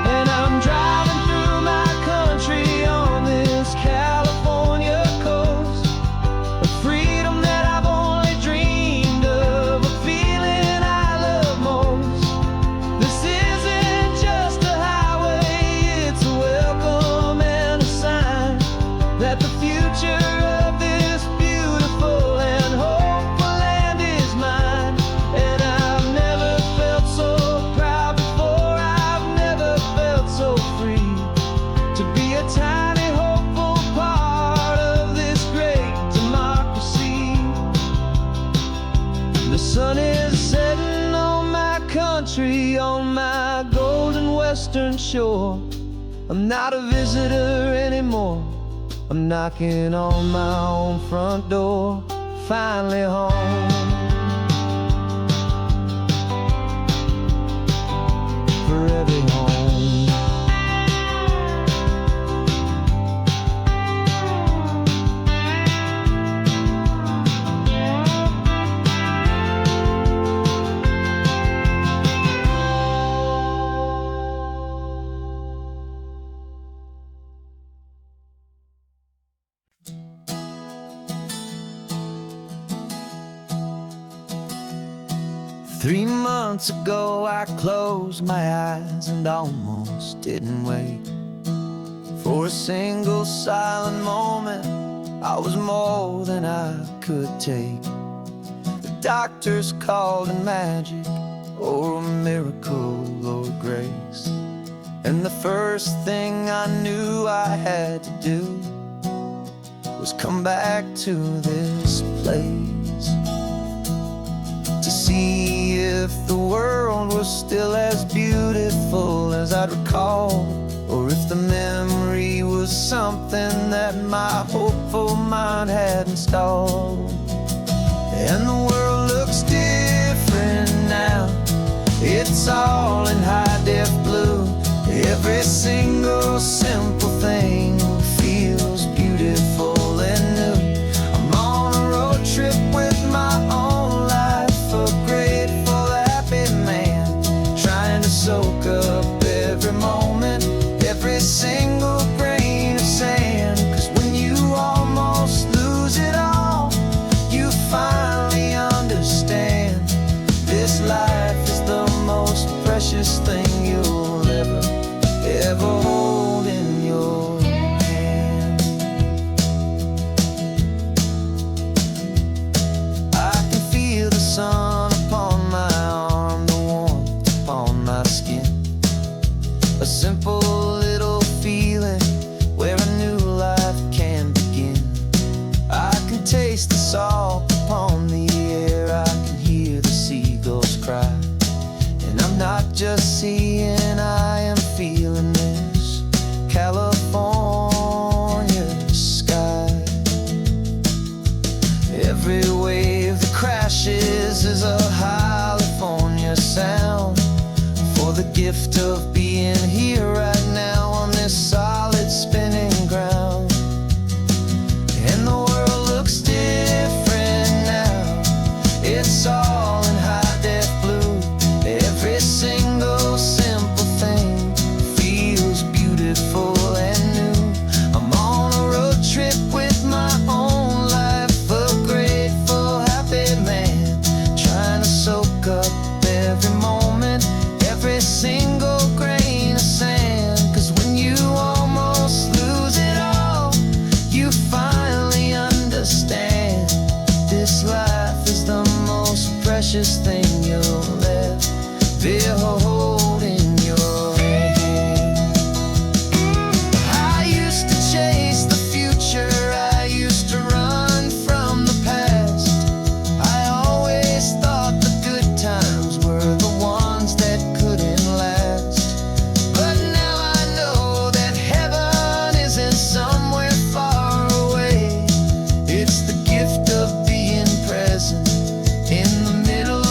And I'm driving through my country on this California coast, a freedom that I've only dreamed of, a feeling I love most. This isn't just a highway, it's a welcome and a sign that the future of this beautiful and hopeful land is mine. And I've never felt so proud before, I've never felt so free to be a tiny hopeful part of this great democracy. The sun is setting on my country, on my golden western shore. I'm not a visitor anymore, I'm knocking on my own front door, finally home. Forever home. 3 months ago I closed my eyes and almost didn't wait for a single silent moment. I was more than I could take. The doctors called it magic, or a miracle, or grace. And the first thing I knew I had to do was come back to this place, to see if the world was still as beautiful as I'd recall, or if the memory was something that my hopeful mind had installed. And the world looks different now, it's all in high-def blue. Every single simple thing feels beautiful and new. I'm on a road trip with my own life, a grateful, happy man, trying to soak up every moment, every single grain of sand. 'Cause when you almost lose it all, you finally understand this life is the most precious thing you'll ever hold in your hand. I can feel the sun upon my arm, the warmth upon my skin, a simple little feeling where a new life can begin. I can taste the salt upon the air, I can hear the seagulls cry, and I'm not just seeing, I am feeling this. every wave that crashes is a California sound. For the gift of being here right now on this solid spinning ground. And the world looks different now. It's all in high def blue. Every single simple thing feels beautiful and new. I'm on a road trip with my own life, a grateful, happy man, trying to soak up every moment, every single grain of sand. 'Cause when you almost lose it all, you finally understand this life is the most precious thing you'll ever hold in your hand. I used to chase the future, I used to run from the past. I always thought the good times were the ones that couldn't last. But now I know that heaven isn't somewhere far away. It's the gift of being present in the middle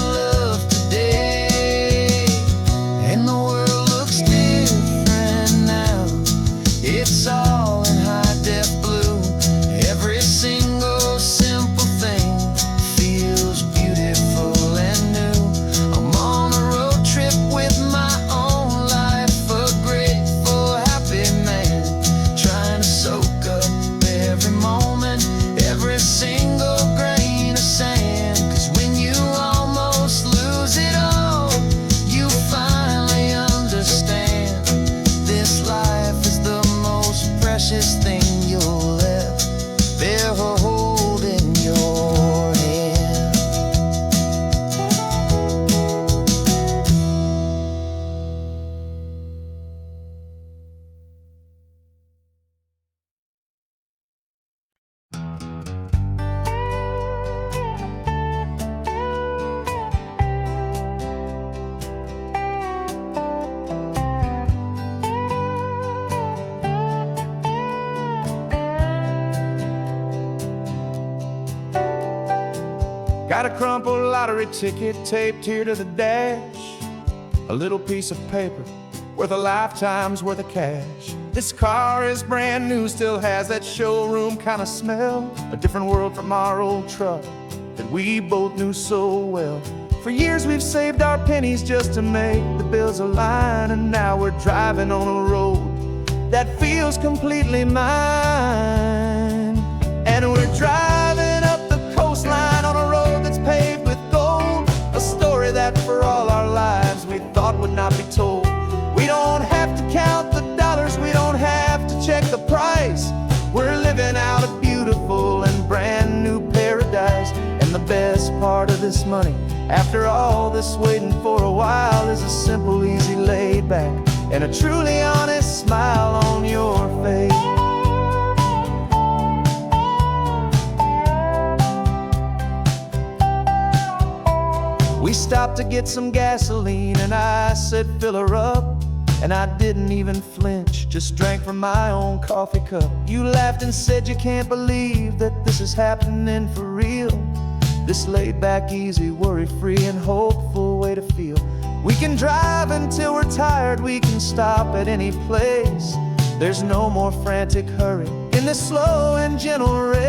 of today. And the world looks different now. It's all in high def blue. Every single simple thing feels beautiful and new. I'm on a road trip with my own life, a grateful, happy man, trying to soak up every moment, every single grain of sand. 'Cause when you almost lose it all, you finally understand this life is the most precious thing you'll ever hold in your hand. Got a crumpled lottery ticket taped here to the dash. A little piece of paper worth a lifetime's worth of cash. This car is brand new, still has that showroom kind of smell. A different world from our old truck that we both knew so well. For years we've saved our pennies just to make the bills align. And now we're driving on a road that feels completely mine. And we're driving up the coastline on a road that's paved with gold. A story that for all our lives we thought would not be told. We don't have to count the dollars, we don't have to check the price. We're living out a beautiful and brand new paradise. And the best part of this money, after all this waiting for a while, is a simple, easy, laid back, and a truly honest smile on your face. We stopped to get some gasoline and I said fill her up. And I didn't even flinch, just drank from my own coffee cup. You laughed and said you can't believe that this is happening for real. This laid back, easy, worry-free and hopeful way to feel. We can drive until we're tired, we can stop at any place. There's no more frantic hurry in this slow and gentle race.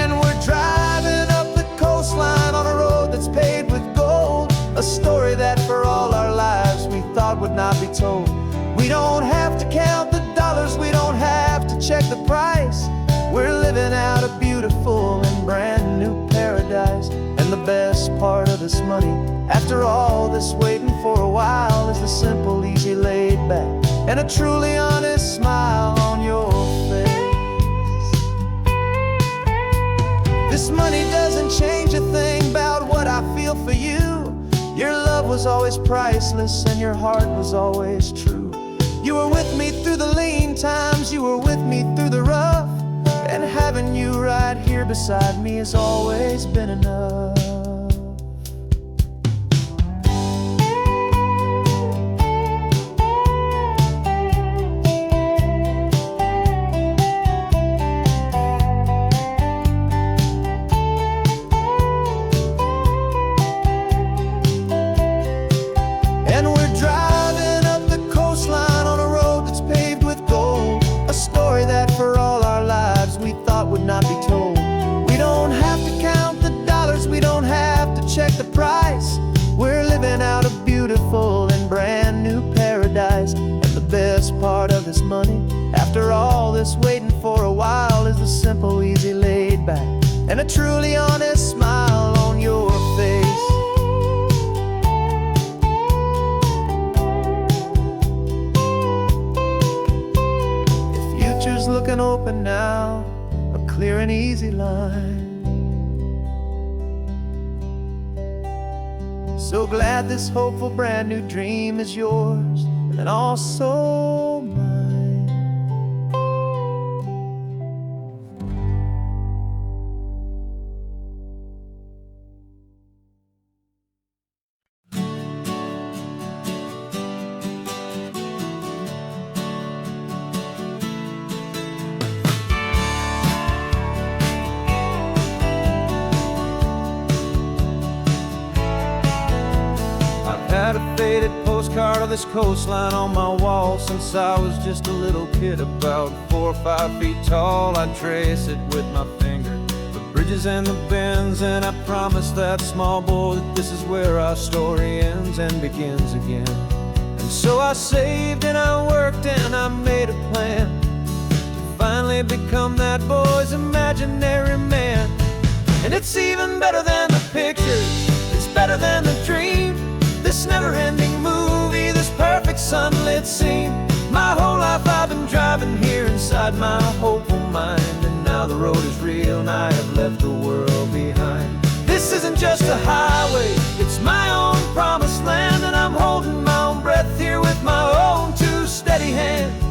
And we're driving up the coastline on a road that's paved with gold. A story that for all our lives we thought would not be told. We don't have to count the dollars, we don't have to check the price. We're living out a beautiful and brand new paradise. And the best part of this money, after all this waiting for a while, is the simple, easy, laid back, and a truly honest smile on your face. This money doesn't change a thing about what I feel for you. Your love was always priceless and your heart was always true. You were with me through the lean times, you were with me through the rough. And having you right here beside me has always been enough. money. After all this waiting for a while is a simple, easy, laid back, and a truly honest smile on your face. The future's looking open now, a clear and easy line. So glad this hopeful brand new dream is yours and also mine. Had a faded postcard of this coastline on my wall since I was just a little kid, about 4 or 5 feet tall. I'd trace it with my finger, the bridges and the bends, and I promised that small boy that this is where our story ends and begins again. And so I saved and I worked and I made a plan to finally become that boy's imaginary man. And it's even better than the pictures, it's better than the dream, this never-ending movie, this perfect sunlit scene. My whole life I've been driving here inside my hopeful mind, and now the road is real and I have left the world behind. This isn't just a highway, it's my own promised land, and I'm holding my own breath here with my own 2 steady hands.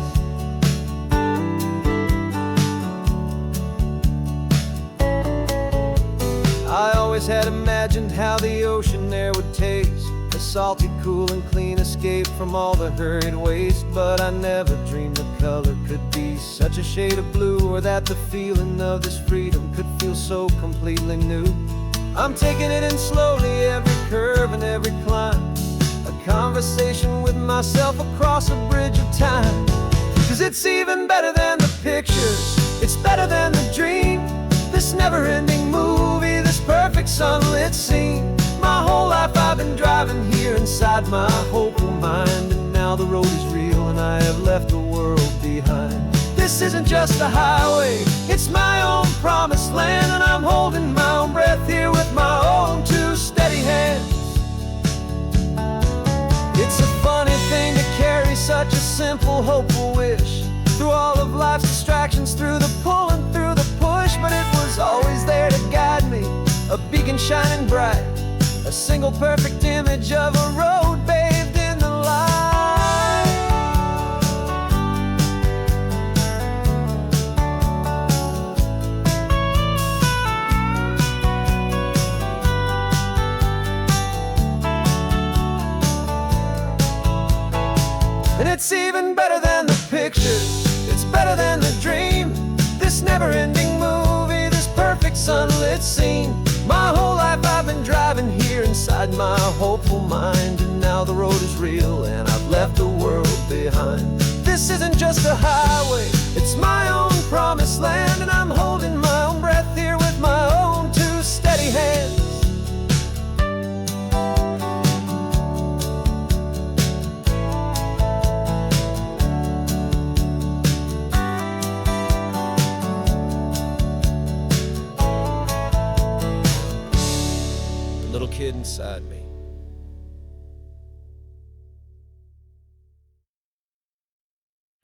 I always had imagined how the ocean there would taste, a salty, cool, and clean escape from all the hurried waste. But I never dreamed the color could be such a shade of blue, or that the feeling of this freedom could feel so completely new. I'm taking it in slowly, every curve and every climb, a conversation with myself across a bridge of time. 'Cause it's even better than the pictures, it's better than the dream, this never-ending movie, this perfect sunlit scene. My whole life I've been driving here inside my hopeful mind, and now the road is real and I have left the world behind. This isn't just a highway, it's my own promised land, and I'm holding my own breath here with my own 2 steady hands. It's a funny thing to carry such a simple, hopeful wish through all of life's distractions, through the pull and through the push, but it was always there to guide me, a beacon shining bright, a single perfect image of a road bathed in the light. And it's even better than the pictures, it's better than the dream, this never-ending movie, this perfect sunlit scene. My whole life I've been driving here inside my hopeful mind, and now the road is real and I've left the world behind. This isn't just a highway, it's my own promised land, and I'm holding my own breath here with my own 2 steady hands. Little kid inside me